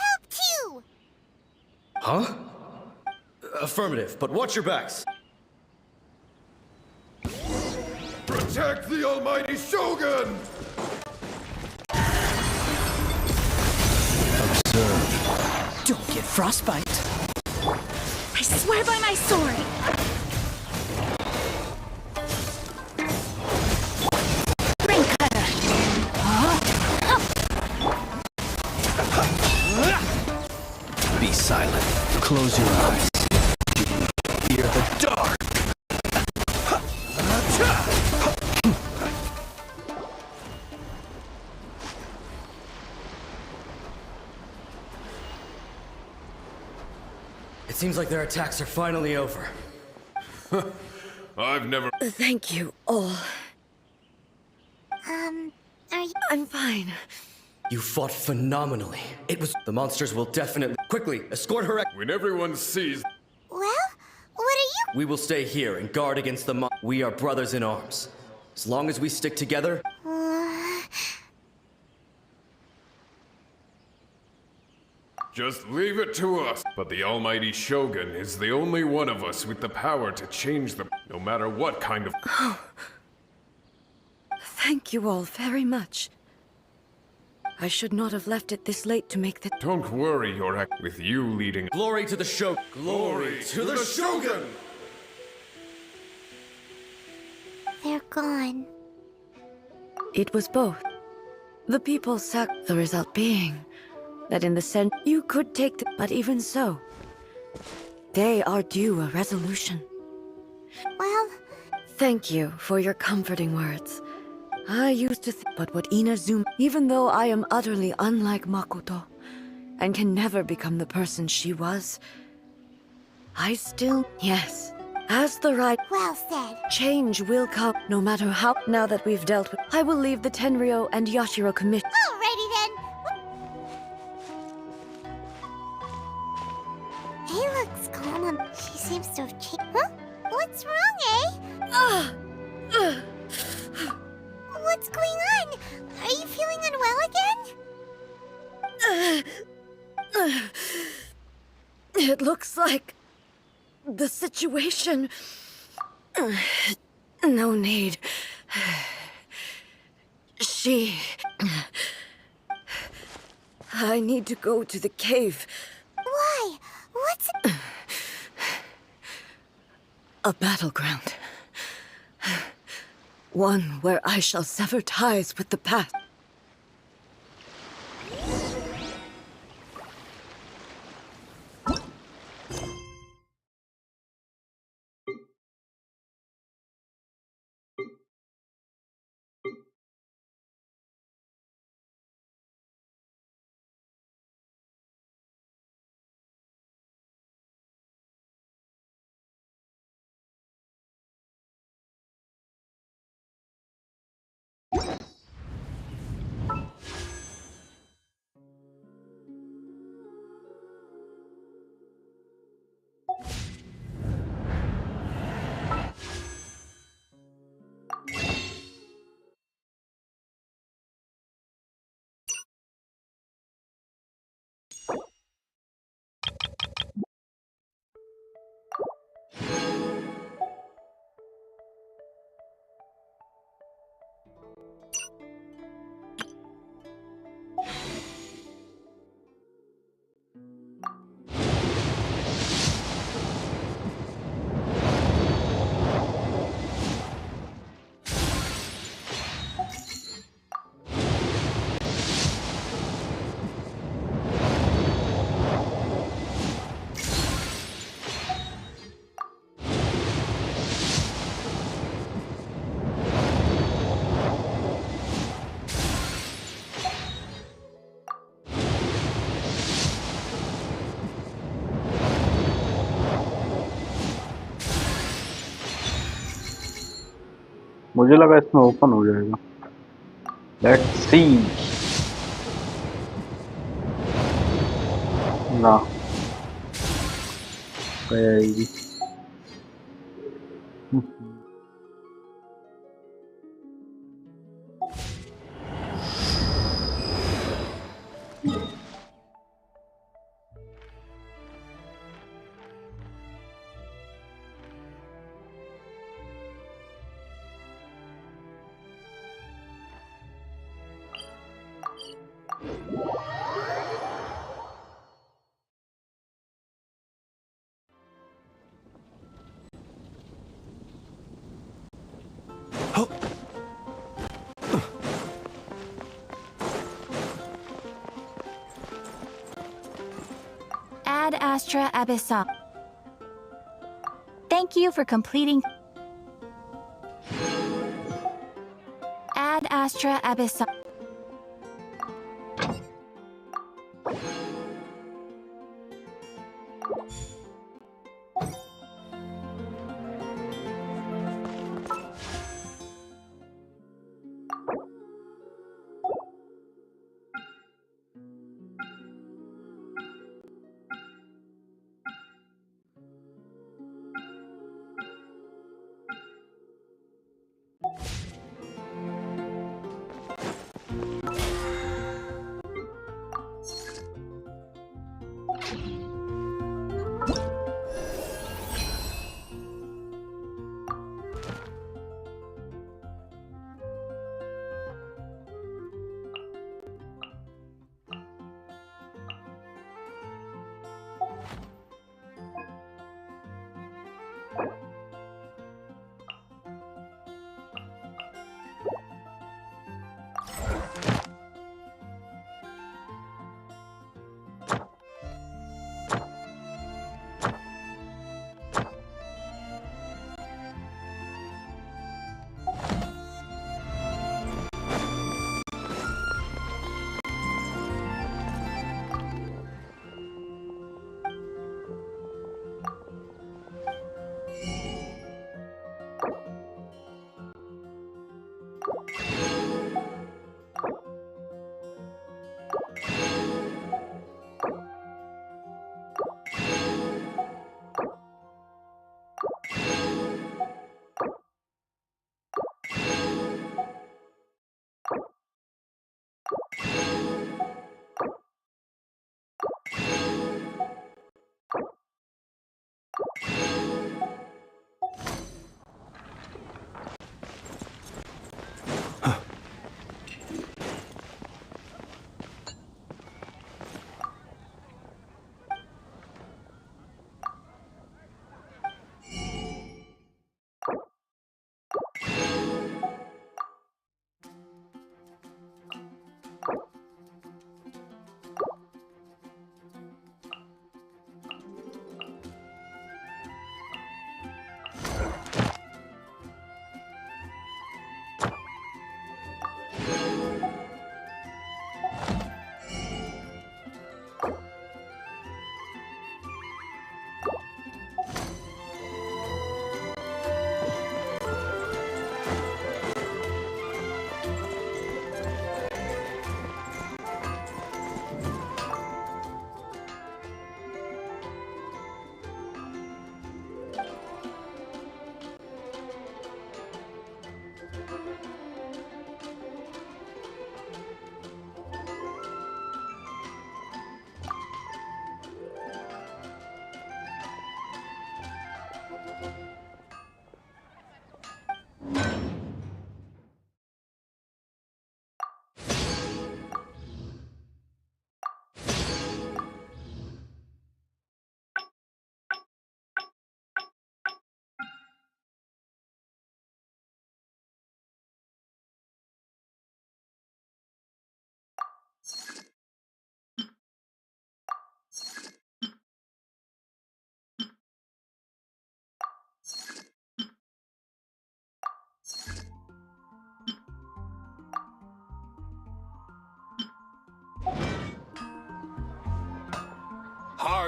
[SPEAKER 5] help too!
[SPEAKER 2] Huh? Affirmative, but watch your backs.
[SPEAKER 8] Protect the Almighty Shogun!
[SPEAKER 9] Don't get frostbite.
[SPEAKER 4] I swear by my sword! Ring cutter!
[SPEAKER 9] Be silent. Close your eyes. Fear the dark.
[SPEAKER 10] Seems like their attacks are finally over.
[SPEAKER 8] I've never...
[SPEAKER 6] Thank you all.
[SPEAKER 5] Are you...
[SPEAKER 6] I'm fine.
[SPEAKER 10] You fought phenomenally. It was... The monsters will definitely... Quickly, escort her...
[SPEAKER 8] When everyone sees...
[SPEAKER 5] Well, what are you...
[SPEAKER 10] We will stay here and guard against the We are brothers in arms. As long as we stick together...
[SPEAKER 8] Just leave it to us. But the almighty Shogun is the only one of us with the power to change them, no matter what kind of...
[SPEAKER 6] Thank you all very much. I should not have left it this late to make the...
[SPEAKER 8] Don't worry, Yorak. With you leading...
[SPEAKER 10] Glory to the Shogun!
[SPEAKER 8] Glory to the Shogun!
[SPEAKER 5] They're gone.
[SPEAKER 6] It was both. The people the result being that in the sense you could take the... But even so, they are due a resolution.
[SPEAKER 5] Well...
[SPEAKER 6] Thank you for your comforting words. I used to but what Inazuma... Even though I am utterly unlike Makoto, and can never become the person she was, I still... Yes, as the right...
[SPEAKER 5] Well said.
[SPEAKER 6] Change will come, no matter how... Now that we've dealt with... I will leave the Tenryo and Yashiro commission.
[SPEAKER 5] Alrighty then. He looks calm. She seems to have changed. Huh? What's wrong, eh? What's going on? Are you feeling unwell again?
[SPEAKER 6] It looks like... the situation... No need. I need to go to the cave.
[SPEAKER 5] Why? What's...
[SPEAKER 6] A battleground. One where I shall sever ties with the past.
[SPEAKER 1] मुझे लगा इसमें open हो जाएगा। Let's see. ना आएगी।
[SPEAKER 4] Ad Astra Abyssal. Thank you for completing. Ad Astra Abyssal.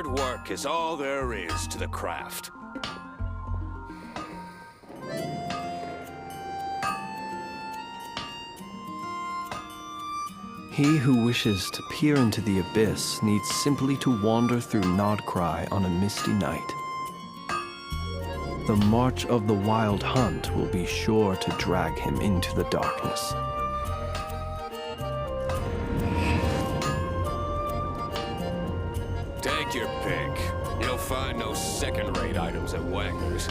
[SPEAKER 11] Hard work is all there is to the craft.
[SPEAKER 9] He who wishes to peer into the abyss needs simply to wander through Nodcry on a misty night. The march of the Wild Hunt will be sure to drag him into the darkness.
[SPEAKER 11] Take your pick. You'll find no second-rate items at Wagner's.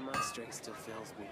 [SPEAKER 12] My strength still fails me.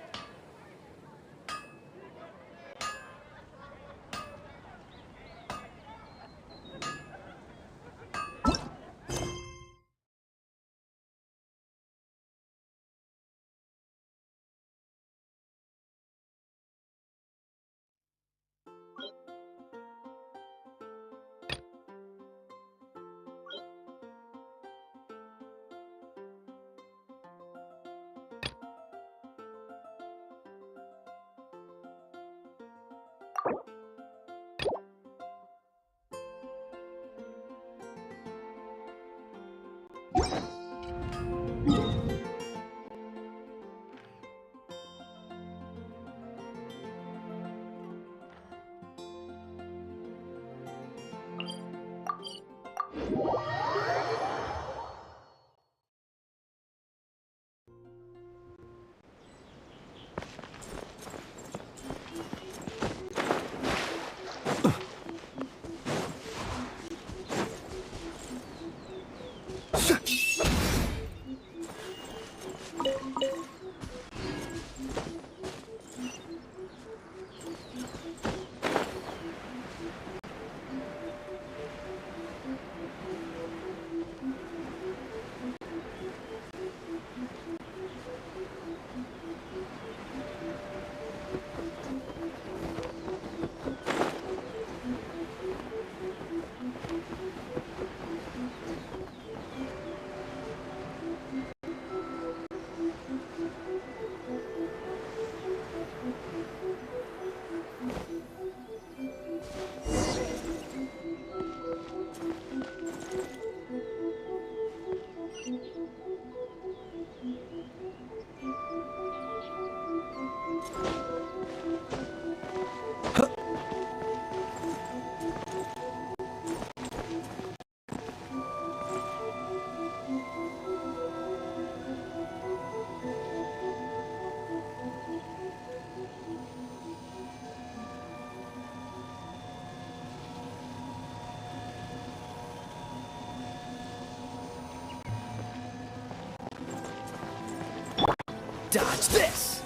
[SPEAKER 9] Dodge this!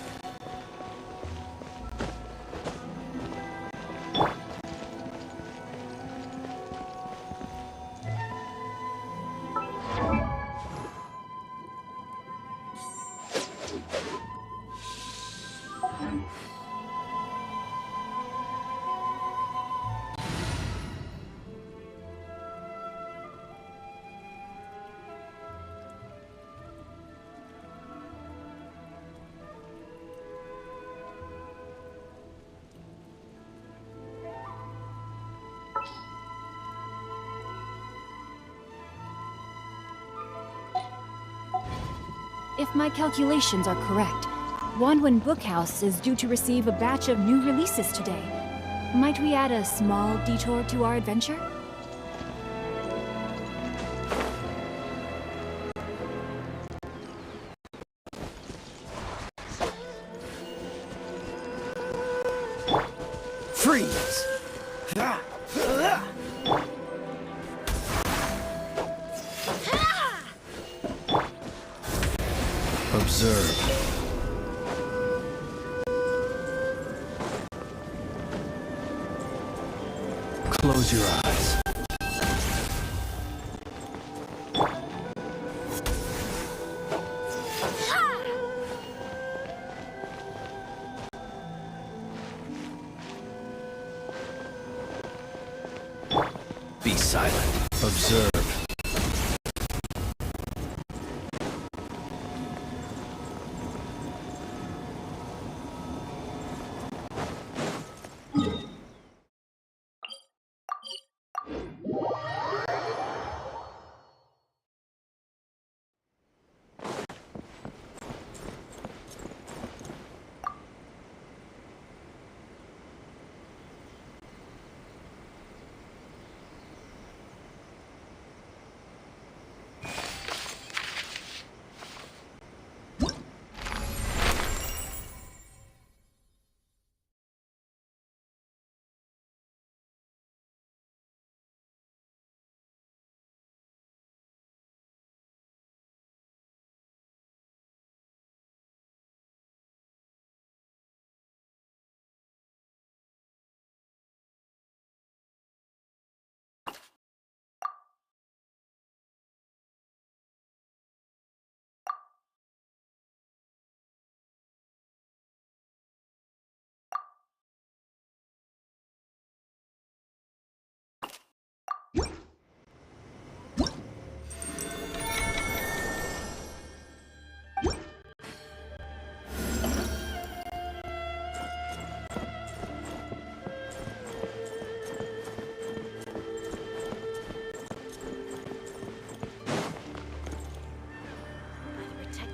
[SPEAKER 13] If my calculations are correct, Wanwen Bookhouse is due to receive a batch of new releases today. Might we add a small detour to our adventure?
[SPEAKER 9] Freeze! Observe. Close your eyes. Be silent. Observe.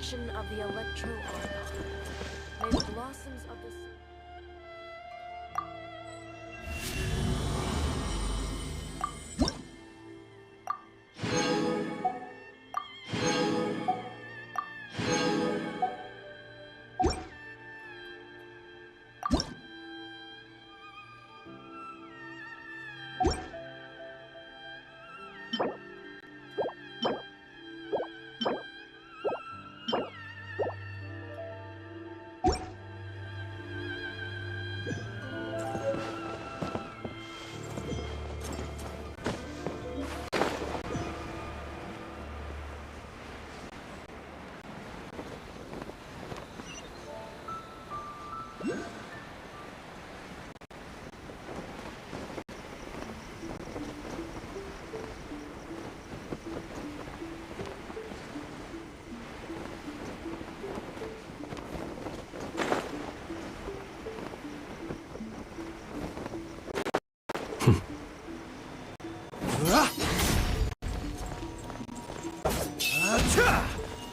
[SPEAKER 6] Of the Electro Argon. May the blossoms of the sun.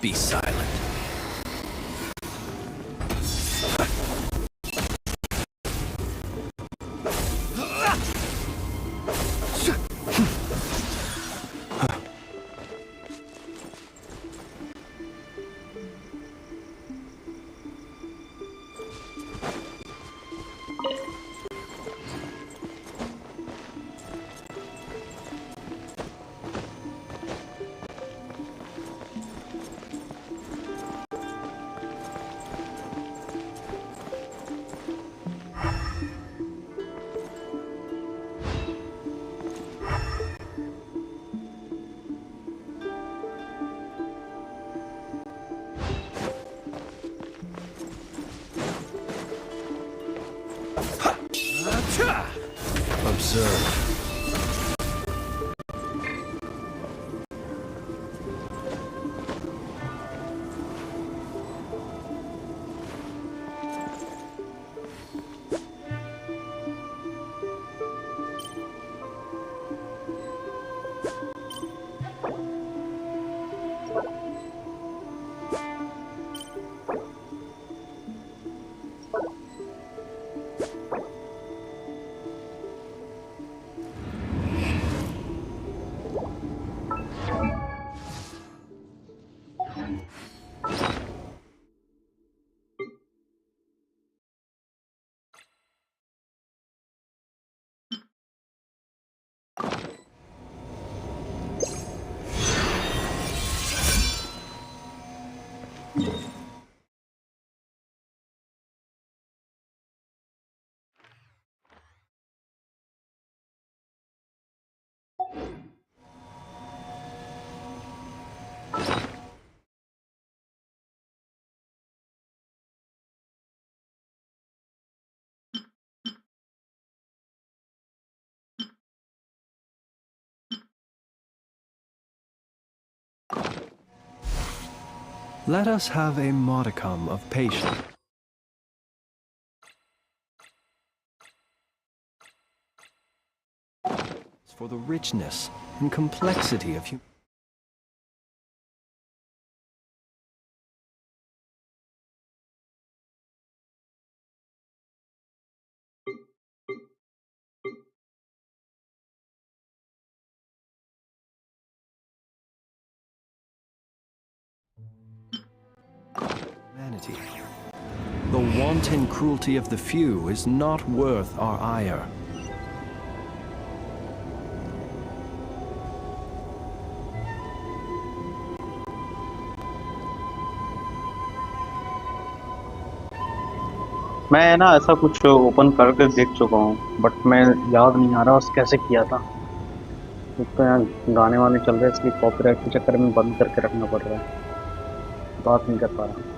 [SPEAKER 9] Be silent. Let us have a modicum of patience. For the richness and complexity of human. Humanity. The wanton cruelty of the few is not worth our ire.
[SPEAKER 1] मैं ना ऐसा कुछ open करके देख चुका हूँ, but मैं याद नहीं आ रहा उस कैसे किया था। एक तो यहाँ गाने वाने चल रहे हैं, इसलिए कॉपीराइट के चक्कर में बंद करके रखना पड़ रहा है, बात नहीं कर पा रहा।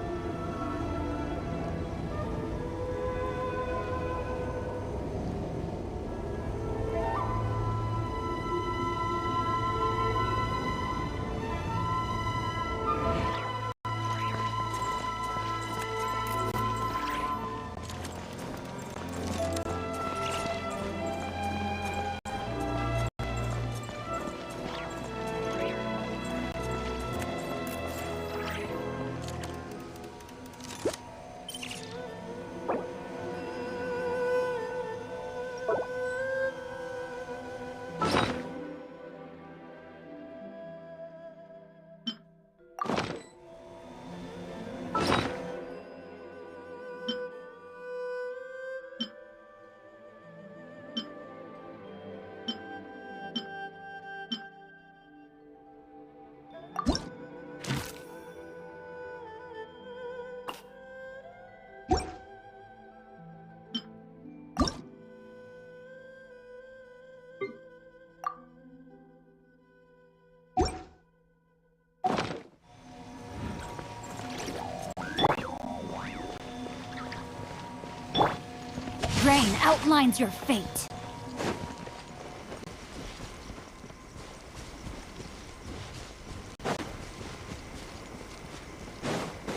[SPEAKER 13] Rain outlines your fate.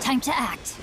[SPEAKER 13] Time to act.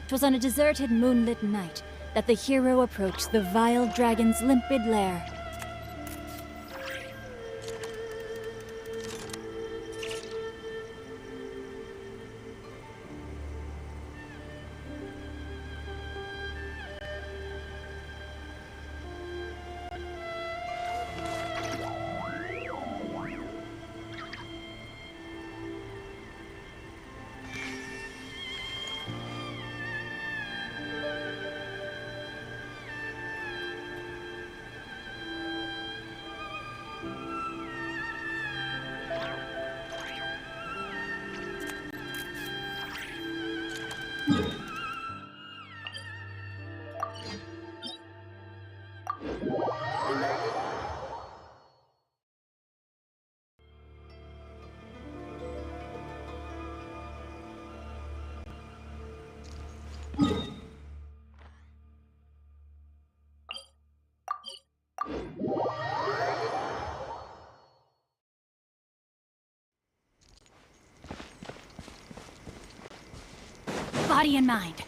[SPEAKER 13] It was on a deserted, moonlit night that the hero approached the vile dragon's limpid lair. Body and mind.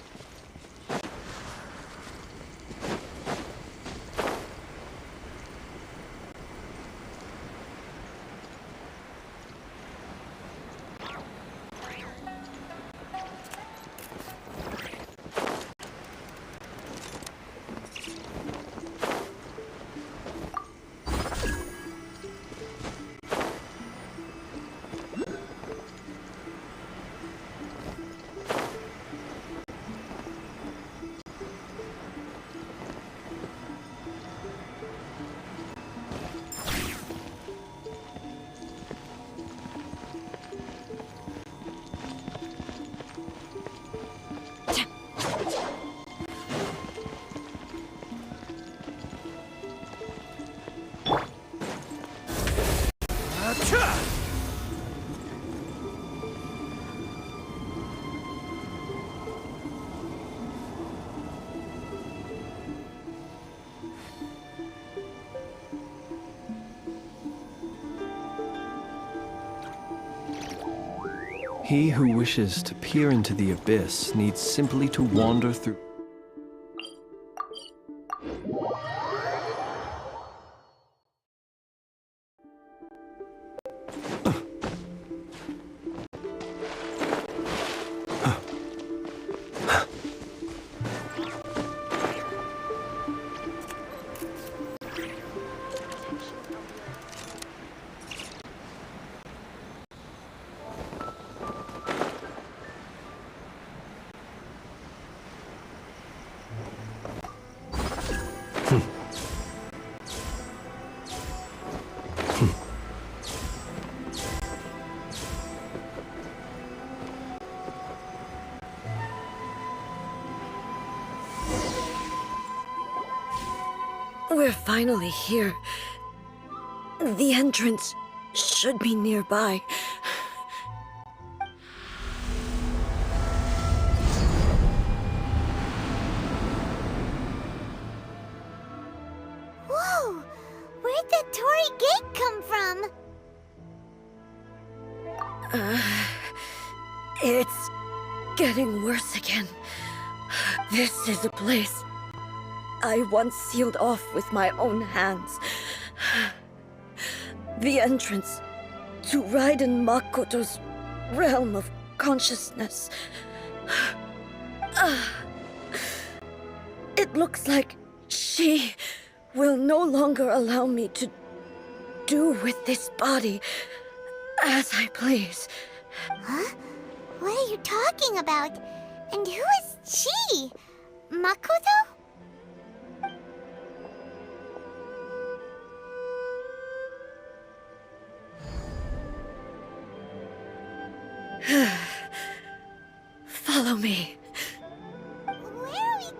[SPEAKER 9] He who wishes to peer into the abyss needs simply to wander through.
[SPEAKER 6] We're finally here. The entrance should be nearby.
[SPEAKER 5] Whoa! Where'd the Torii Gate come from?
[SPEAKER 6] It's getting worse again. This is a place I once sealed off with my own hands. The entrance to Raiden Makoto's realm of consciousness. It looks like she will no longer allow me to do with this body as I please.
[SPEAKER 5] Huh? What are you talking about? And who is she? Makoto?
[SPEAKER 6] Follow me.
[SPEAKER 5] Where are we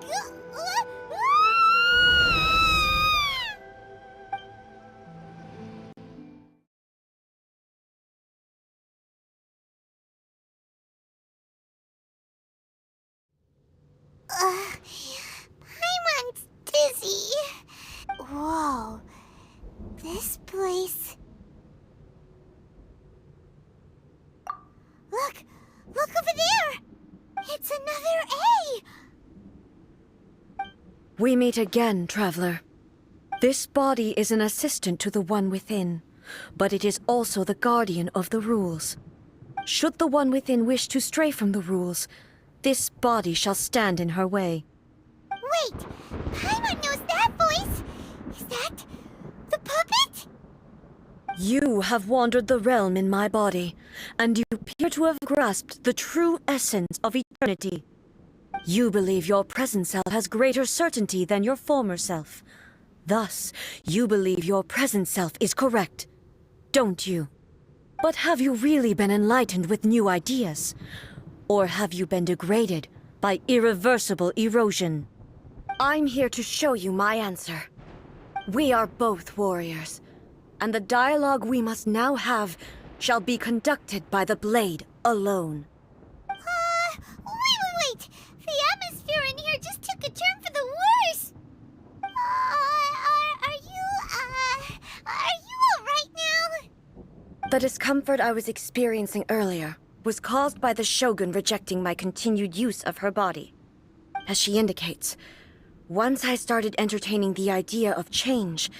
[SPEAKER 5] Paimon's dizzy. Whoa. This place... Look! Look over there! It's another A!
[SPEAKER 6] We meet again, traveler. This body is an assistant to the one within, but it is also the guardian of the rules. Should the one within wish to stray from the rules, this body shall stand in her way.
[SPEAKER 5] Wait! Paimon knows that voice! Is that... the puppet?
[SPEAKER 6] You have wandered the realm in my body, and you appear to have grasped the true essence of eternity. You believe your present self has greater certainty than your former self. Thus, you believe your present self is correct, don't you? But have you really been enlightened with new ideas? Or have you been degraded by irreversible erosion? I'm here to show you my answer. We are both warriors, and the dialogue we must now have shall be conducted by the blade alone.
[SPEAKER 5] Wait! The atmosphere in here just took a turn for the worse! Are you alright now?
[SPEAKER 6] The discomfort I was experiencing earlier was caused by the Shogun rejecting my continued use of her body. As she indicates, once I started entertaining the idea of change,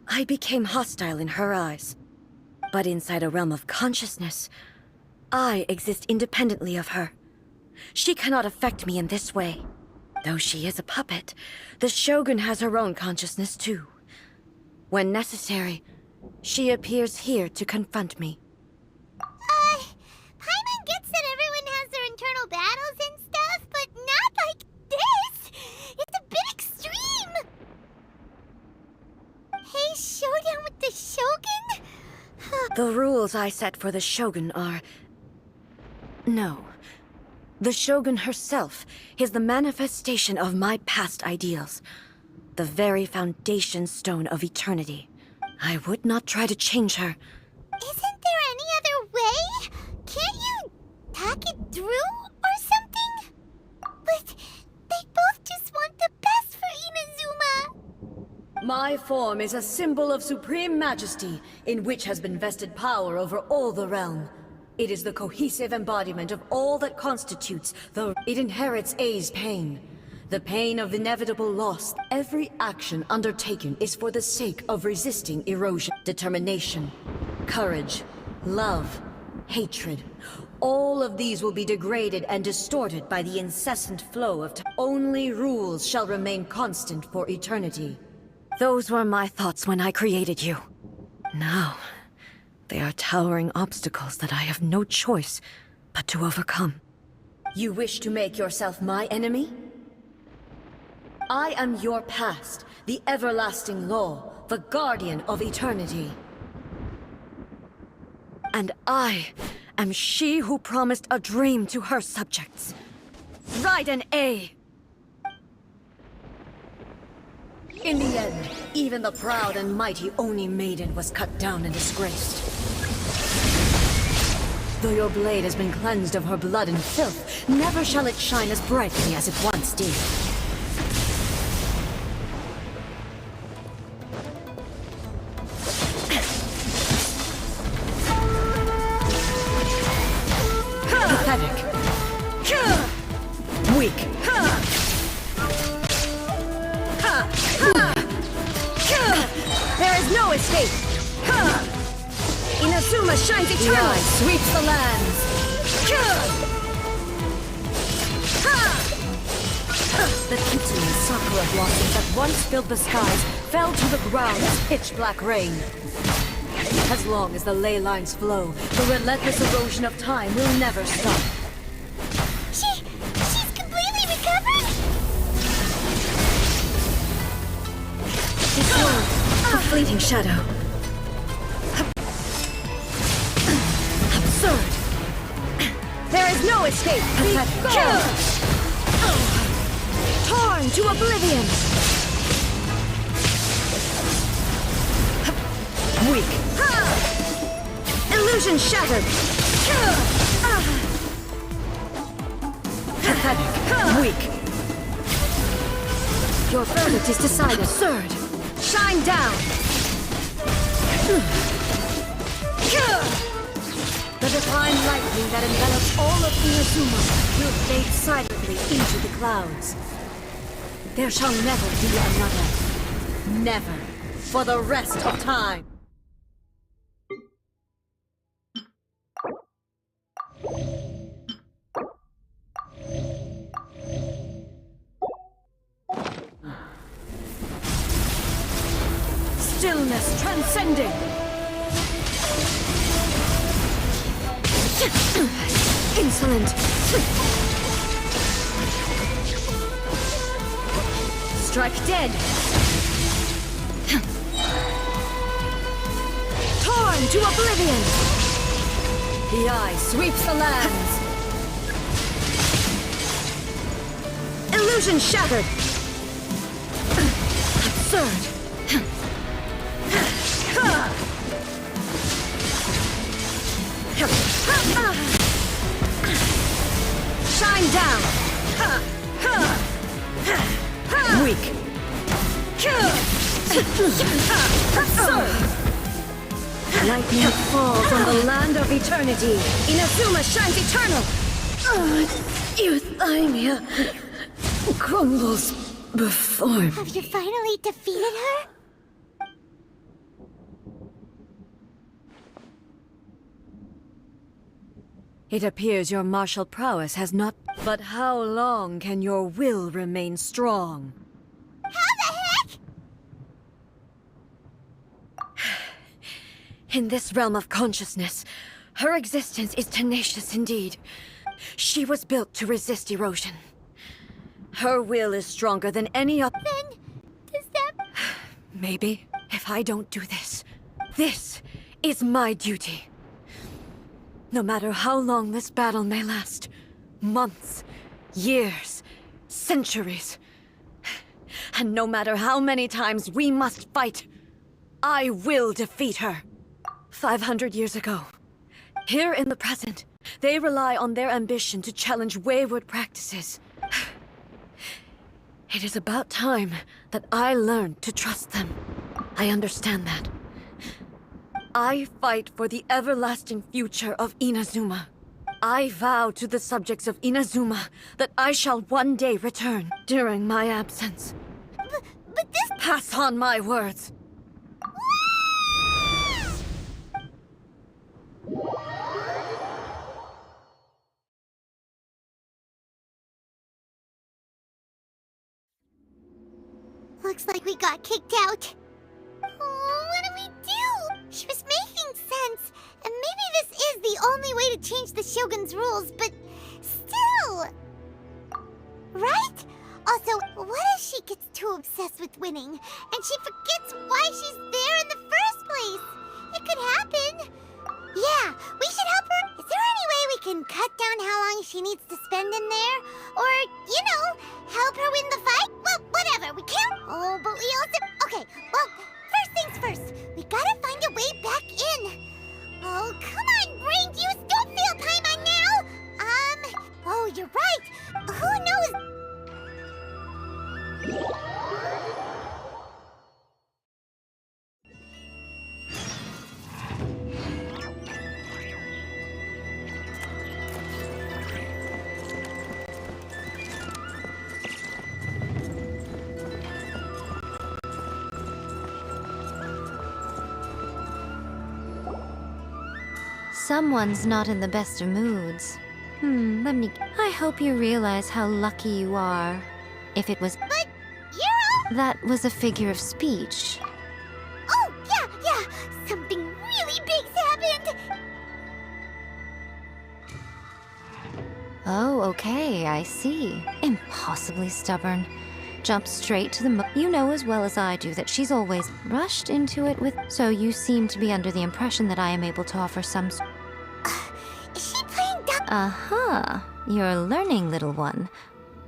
[SPEAKER 6] I became hostile in her eyes. But inside a realm of consciousness, I exist independently of her. She cannot affect me in this way. Though she is a puppet, the Shogun has her own consciousness too. When necessary, she appears here to confront me.
[SPEAKER 5] Paimon gets that everyone has their internal battles and stuff, but not like this! It's a bit extreme! Hey, showdown with the Shogun?
[SPEAKER 6] The rules I set for the Shogun are... No. The Shogun herself is the manifestation of my past ideals. The very foundation stone of eternity. I would not try to change her.
[SPEAKER 5] Isn't there any other way? Can't you talk it through or something? But they both just want the best for Inazuma.
[SPEAKER 6] My form is a symbol of supreme majesty, in which has been vested power over all the realm. It is the cohesive embodiment of all that constitutes the... It inherits A's pain. The pain of inevitable loss. Every action undertaken is for the sake of resisting erosion. Determination, courage, love, hatred. All of these will be degraded and distorted by the incessant flow of time. Only rules shall remain constant for eternity. Those were my thoughts when I created you. Now, they are towering obstacles that I have no choice but to overcome. You wish to make yourself my enemy? I am your past, the everlasting law, the guardian of eternity. And I am she who promised a dream to her subjects. Raiden A. In the end, even the proud and mighty Oni Maiden was cut down and disgraced. Though your blade has been cleansed of her blood and filth, never shall it shine as brightly as it once did. Pathetic. Weak. There is no escape! Inazuma shines eternal! The eye sweeps the lands! The Kitsune sakura blossoms that once filled the skies fell to the ground as pitch-black rain. As long as the ley lines flow, the relentless erosion of time will never stop.
[SPEAKER 5] She's completely recovered?
[SPEAKER 6] It's a fleeting shadow. Absurd! There is no escape! Pathetic. Torn to oblivion! Weak. Illusion shattered! Pathetic. Weak. Your verdict is decided. Absurd! Shine down! The divine lightning that envelops all of Inazuma will fade silently into the clouds. There shall never be another. Never. For the rest of time. Stillness transcending! Insolent! Strike dead! Torn to oblivion! The eye sweeps the lands! Illusion shattered! Absurd! Shine down! Weak! Lightning falls on the land of eternity! Inazuma shines eternal! Euthymia crumbles before me.
[SPEAKER 5] Have you finally defeated her?
[SPEAKER 6] It appears your martial prowess has not... But how long can your will remain strong?
[SPEAKER 5] How the heck?
[SPEAKER 6] In this realm of consciousness, her existence is tenacious indeed. She was built to resist erosion. Her will is stronger than any other...
[SPEAKER 5] Then, does that...
[SPEAKER 6] Maybe, if I don't do this. This is my duty. No matter how long this battle may last, months, years, centuries, and no matter how many times we must fight, I will defeat her. 500 years ago, here in the present, they rely on their ambition to challenge wayward practices. It is about time that I learned to trust them. I understand that. I fight for the everlasting future of Inazuma. I vow to the subjects of Inazuma that I shall one day return during my absence.
[SPEAKER 5] But this...
[SPEAKER 6] Pass on my words.
[SPEAKER 5] Looks like we got kicked out. Oh, what do we do? She was making sense, and maybe this is the only way to change the Shogun's rules, but still... Right? Also, what if she gets too obsessed with winning, and she forgets why she's there in the first place? It could happen. Yeah, we should help her. Is there any way we can cut down how long she needs to spend in there? Or, you know, help her win the fight? Well, whatever, we can't... Oh, but we also... Okay, well, first things first. We gotta find a way back in. Oh, come on, brain juice, don't feel time on now! Oh, you're right. Who knows...
[SPEAKER 14] Someone's not in the best of moods. I hope you realize how lucky you are. If it was...
[SPEAKER 5] But, you're...
[SPEAKER 14] That was a figure of speech.
[SPEAKER 5] Oh, yeah. Something really big's happened.
[SPEAKER 14] Oh, okay, I see. Impossibly stubborn. Jump straight to the You know as well as I do that she's always rushed into it with... So you seem to be under the impression that I am able to offer some...
[SPEAKER 5] Is she playing dumb?
[SPEAKER 14] Aha, you're learning, little one.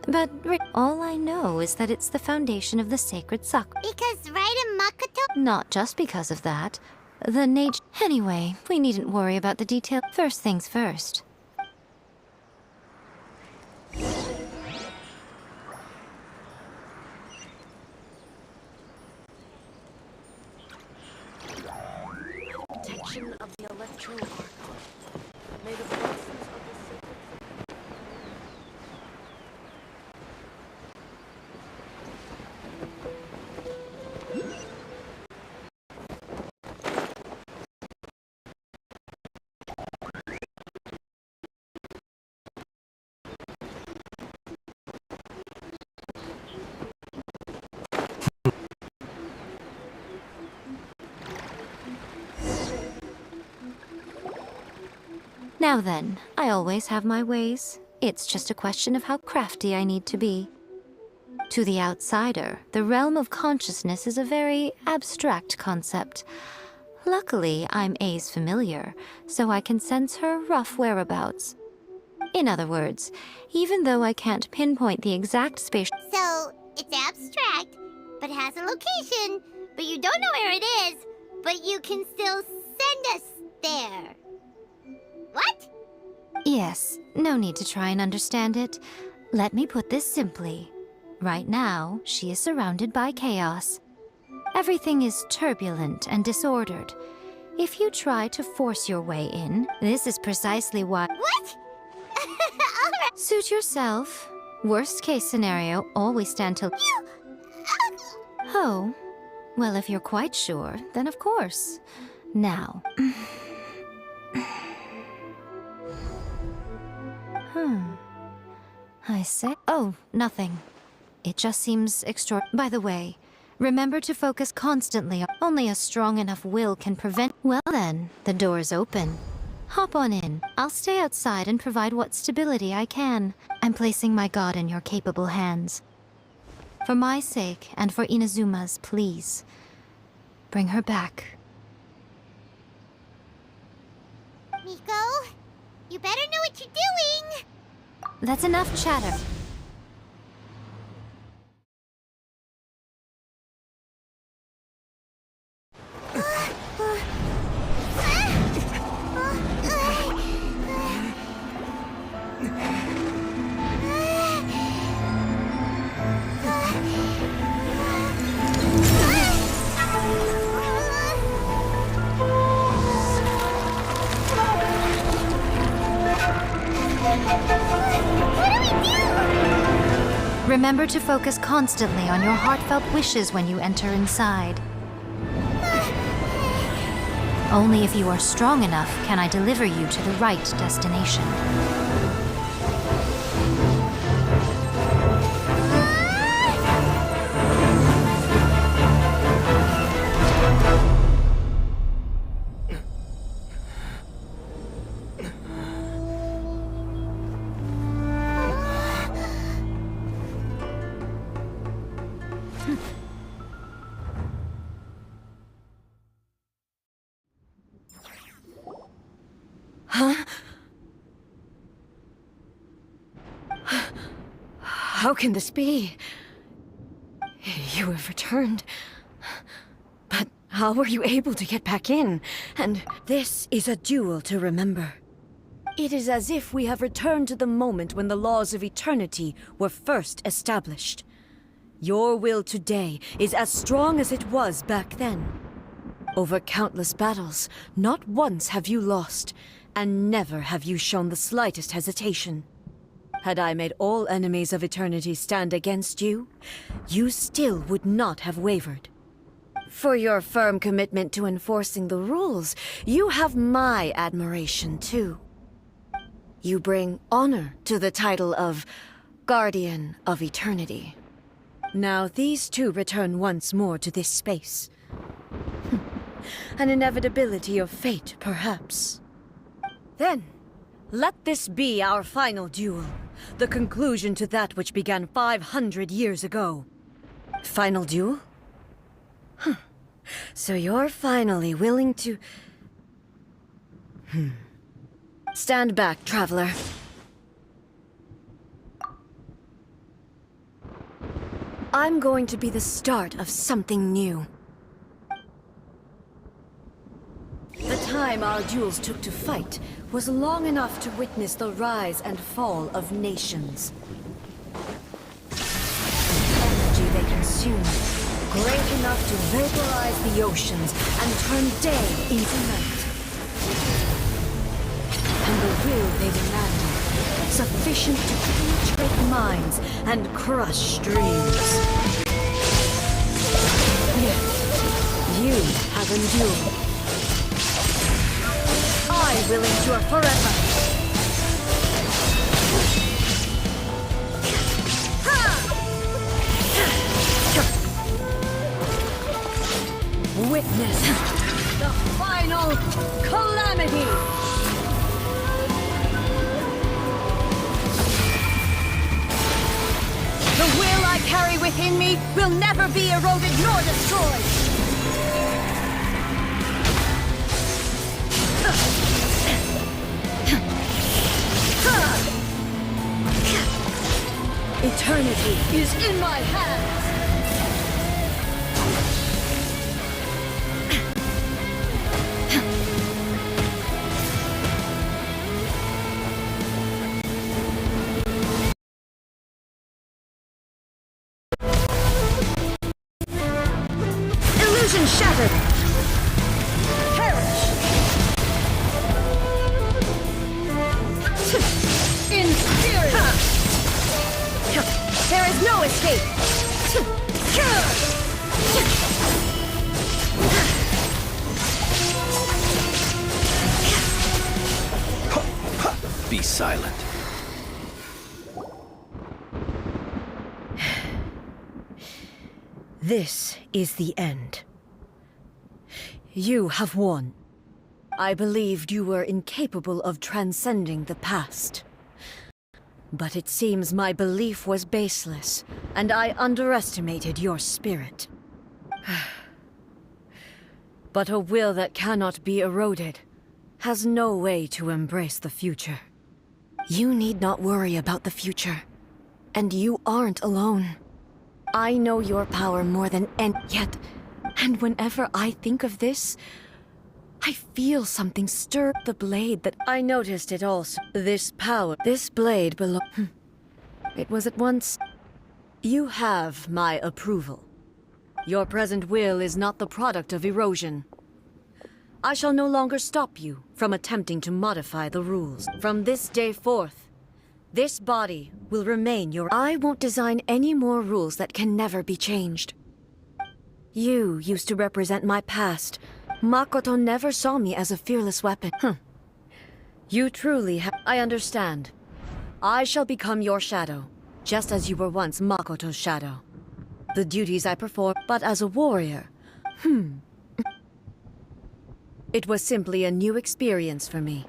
[SPEAKER 14] But all I know is that it's the foundation of the sacred sakura.
[SPEAKER 5] Because right in Makoto...
[SPEAKER 14] Not just because of that. The nature... Anyway, we needn't worry about the detail. First things first.
[SPEAKER 6] Protection of the Electro Arc. May the blessings of the sacred...
[SPEAKER 14] Now then, I always have my ways. It's just a question of how crafty I need to be. To the outsider, the realm of consciousness is a very abstract concept. Luckily, I'm A's familiar, so I can sense her rough whereabouts. In other words, even though I can't pinpoint the exact space...
[SPEAKER 5] So, it's abstract, but has a location, but you don't know where it is, but you can still send us there. What?
[SPEAKER 14] Yes, no need to try and understand it. Let me put this simply. Right now, she is surrounded by chaos. Everything is turbulent and disordered. If you try to force your way in, this is precisely why...
[SPEAKER 5] What? Alright.
[SPEAKER 14] Suit yourself. Worst case scenario, always stand till...
[SPEAKER 5] You...
[SPEAKER 14] Oh. Well, if you're quite sure, then of course. Now... I say... Oh, nothing. It just seems extra... By the way, remember to focus constantly. Only a strong enough will can prevent... Well then, the door's open. Hop on in. I'll stay outside and provide what stability I can. I'm placing my god in your capable hands. For my sake, and for Inazuma's, please. Bring her back.
[SPEAKER 5] Miko, you better know what you're doing!
[SPEAKER 14] That's enough chatter. Remember to focus constantly on your heartfelt wishes when you enter inside. Only if you are strong enough can I deliver you to the right destination.
[SPEAKER 6] Huh? How can this be? You have returned. But how were you able to get back in? And this is a duel to remember. It is as if we have returned to the moment when the laws of eternity were first established. Your will today is as strong as it was back then. Over countless battles, not once have you lost, and never have you shown the slightest hesitation. Had I made all enemies of eternity stand against you, you still would not have wavered. For your firm commitment to enforcing the rules, you have my admiration too. You bring honor to the title of Guardian of Eternity. Now these two return once more to this space. An inevitability of fate, perhaps. Then, let this be our final duel, the conclusion to that which began 500 years ago. Final duel? Huh. So you're finally willing to... Stand back, traveler. I'm going to be the start of something new. The time our duels took to fight was long enough to witness the rise and fall of nations. Energy they consumed, great enough to vaporize the oceans and turn day into night. And the will they demanded, sufficient to penetrate minds and crush dreams. Yet, you have endured. I will endure forever. Witness the final calamity. The will I carry within me will never be eroded nor destroyed. Eternity is in my hands! Illusion shattered! Perish! Inferior! There is no escape!
[SPEAKER 9] Be silent.
[SPEAKER 6] This is the end. You have won. I believed you were incapable of transcending the past. But it seems my belief was baseless, and I underestimated your spirit. But a will that cannot be eroded has no way to embrace the future. You need not worry about the future, and you aren't alone. I know your power more than any yet, and whenever I think of this, I feel something stir the blade that I noticed it also. This power, this blade belong. It was at once. You have my approval. Your present will is not the product of erosion. I shall no longer stop you from attempting to modify the rules. From this day forth, This body will remain your... I won't design any more rules that can never be changed. You used to represent my past. Makoto never saw me as a fearless weapon. You truly have... I understand. I shall become your shadow, just as you were once Makoto's shadow. The duties I perform, but as a warrior. It was simply a new experience for me.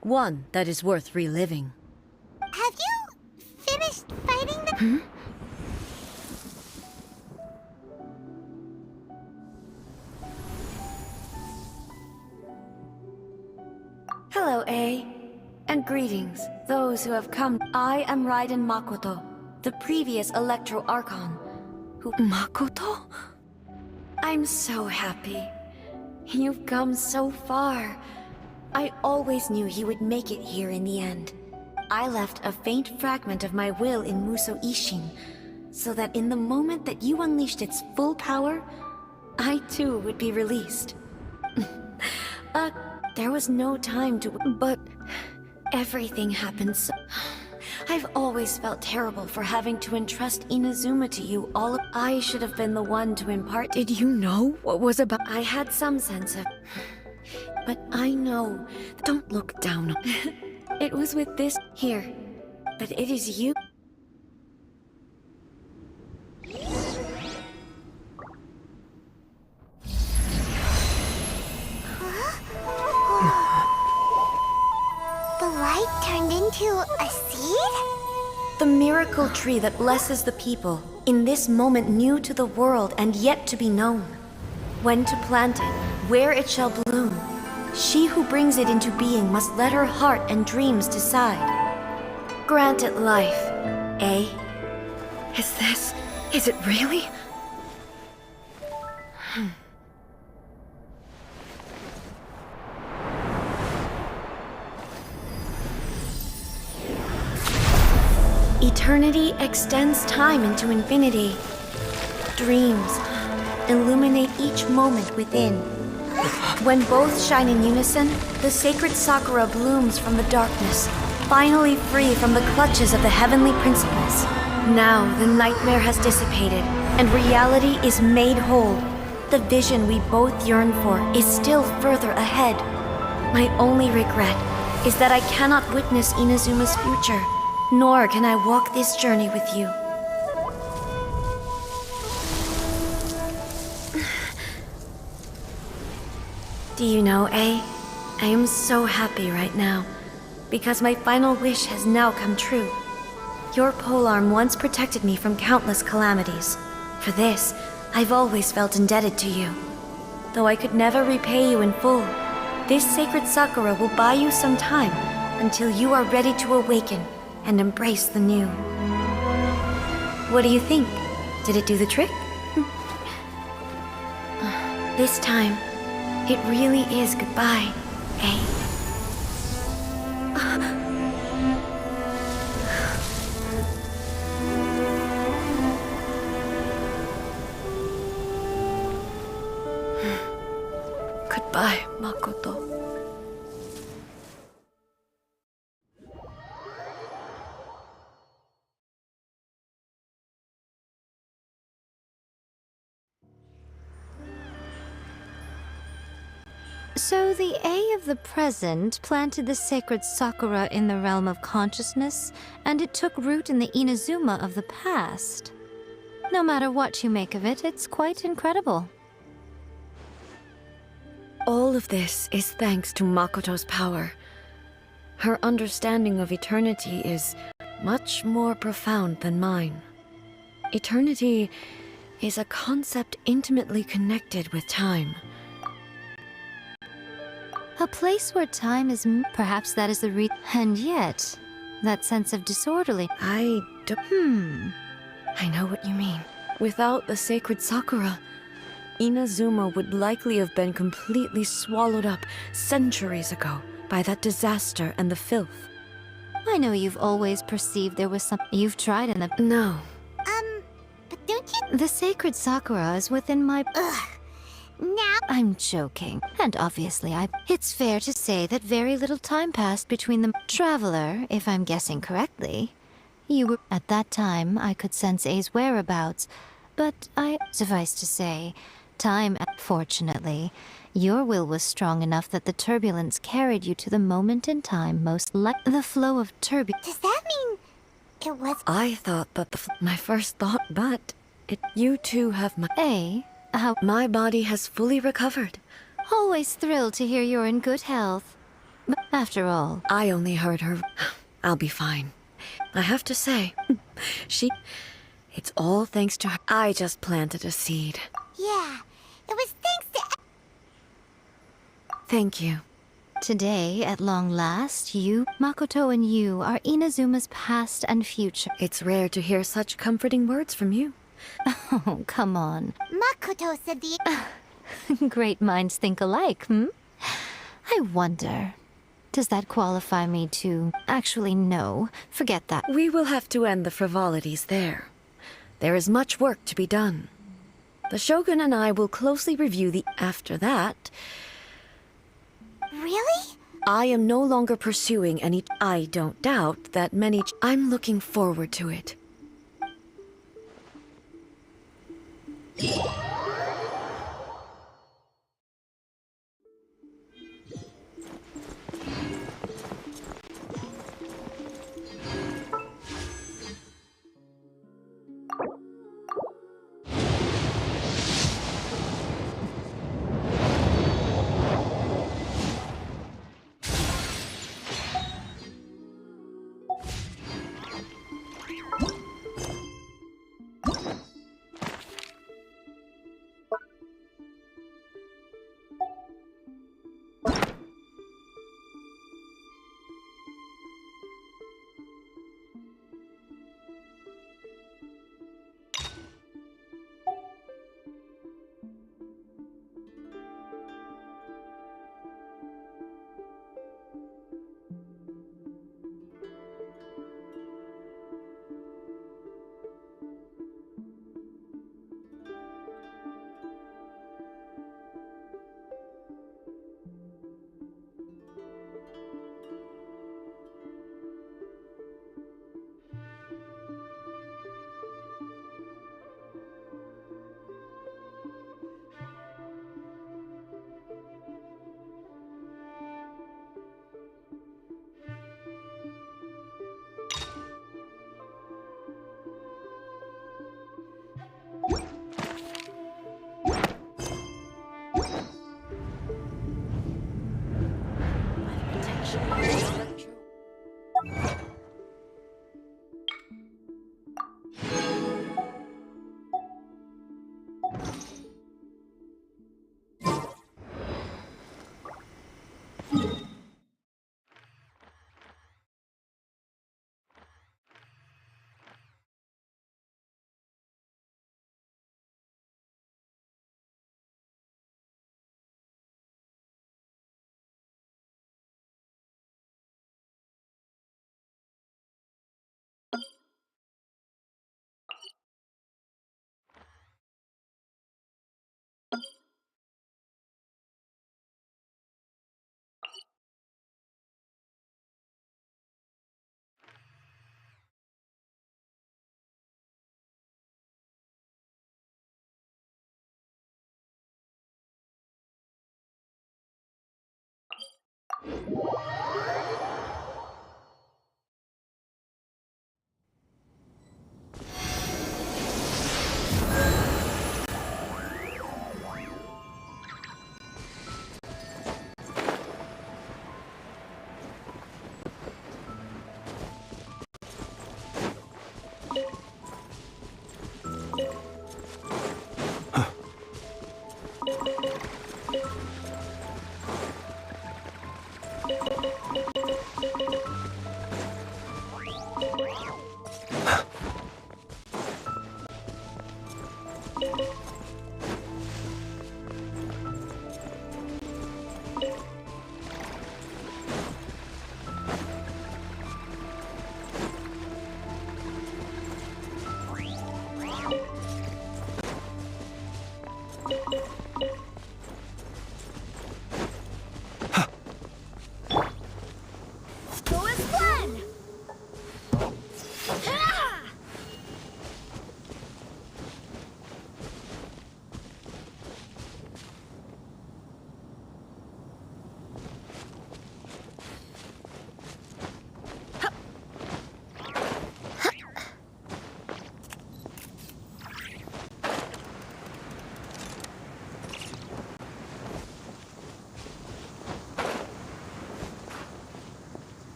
[SPEAKER 6] One that is worth reliving.
[SPEAKER 5] Have you finished fighting the...
[SPEAKER 6] Hello, A. And greetings, those who have come. I am Raiden Makoto, the previous Electro Archon. Who... Makoto? I'm so happy. You've come so far. I always knew you would make it here in the end. I left a faint fragment of my will in Muso Ishin, so that in the moment that you unleashed its full power, I too would be released. There was no time to... But everything happened so... I've always felt terrible for having to entrust Inazuma to you all of... I should have been the one to impart... Did you know what was about... I had some sense of... But I know... Don't look down. It was with this... Here. But it is you...
[SPEAKER 5] The light turned into a seed?
[SPEAKER 6] The miracle tree that blesses the people, in this moment new to the world and yet to be known. When to plant it, where it shall bloom. She who brings it into being must let her heart and dreams decide. Grant it life, eh? Is it really? Eternity extends time into infinity. Dreams illuminate each moment within. When both shine in unison, the sacred Sakura blooms from the darkness, finally free from the clutches of the heavenly principles. Now the nightmare has dissipated, and reality is made whole. The vision we both yearn for is still further ahead. My only regret is that I cannot witness Inazuma's future. Nor can I walk this journey with you. Do you know, A? I am so happy right now, because my final wish has now come true. Your polearm once protected me from countless calamities. For this, I've always felt indebted to you. Though I could never repay you in full, this sacred Sakura will buy you some time until you are ready to awaken and embrace the new. What do you think? Did it do the trick? This time, it really is goodbye, eh? Goodbye, Makoto.
[SPEAKER 14] So the A of the present planted the sacred Sakura in the realm of consciousness, and it took root in the Inazuma of the past. No matter what you make of it, it's quite incredible.
[SPEAKER 6] All of this is thanks to Makoto's power. Her understanding of eternity is much more profound than mine. Eternity is a concept intimately connected with time.
[SPEAKER 14] A place where time is... Perhaps that is the And yet, that sense of disorderly...
[SPEAKER 6] I don't... I know what you mean. Without the sacred Sakura, Inazuma would likely have been completely swallowed up centuries ago by that disaster and the filth.
[SPEAKER 14] I know you've always perceived there was some... You've tried in the...
[SPEAKER 5] No. But don't you...
[SPEAKER 14] The sacred Sakura is within my...
[SPEAKER 5] Ugh. Now
[SPEAKER 14] I'm joking. And obviously, it's fair to say that very little time passed between the traveler, if I'm guessing correctly. You were at that time. I could sense A's whereabouts, but suffice to say, fortunately, your will was strong enough that the turbulence carried you to the moment in time most like the flow of turbulence.
[SPEAKER 5] does that mean it was?
[SPEAKER 6] I thought that my first thought, but you too have my.
[SPEAKER 14] How?
[SPEAKER 6] My body has fully recovered.
[SPEAKER 14] Always thrilled to hear you're in good health. But after all,
[SPEAKER 6] I only heard her. I'll be fine. I have to say, it's all thanks to her. I just planted a seed.
[SPEAKER 5] Yeah, it was thanks to.
[SPEAKER 6] Thank you.
[SPEAKER 14] Today, at long last, Makoto and you are Inazuma's past and future.
[SPEAKER 6] It's rare to hear such comforting words from you.
[SPEAKER 14] Oh, come on.
[SPEAKER 5] Makoto said the.
[SPEAKER 14] Great minds think alike, I wonder, does that qualify me to... Actually, no. Forget that.
[SPEAKER 6] We will have to end the frivolities there. There is much work to be done. The Shogun and I will closely review the... After that...
[SPEAKER 5] Really?
[SPEAKER 6] I am no longer pursuing any... I don't doubt that many... I'm looking forward to it.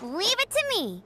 [SPEAKER 5] Leave it to me.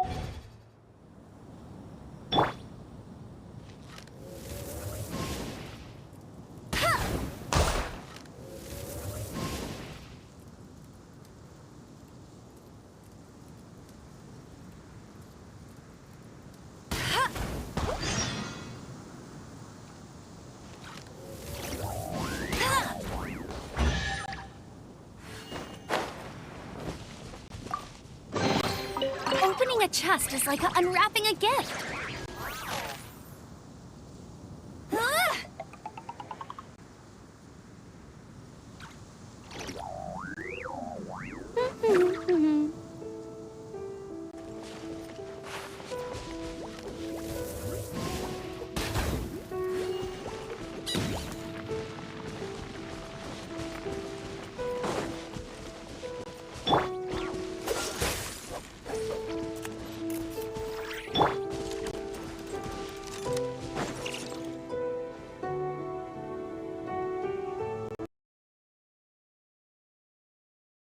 [SPEAKER 13] Opening a chest is like unwrapping a gift.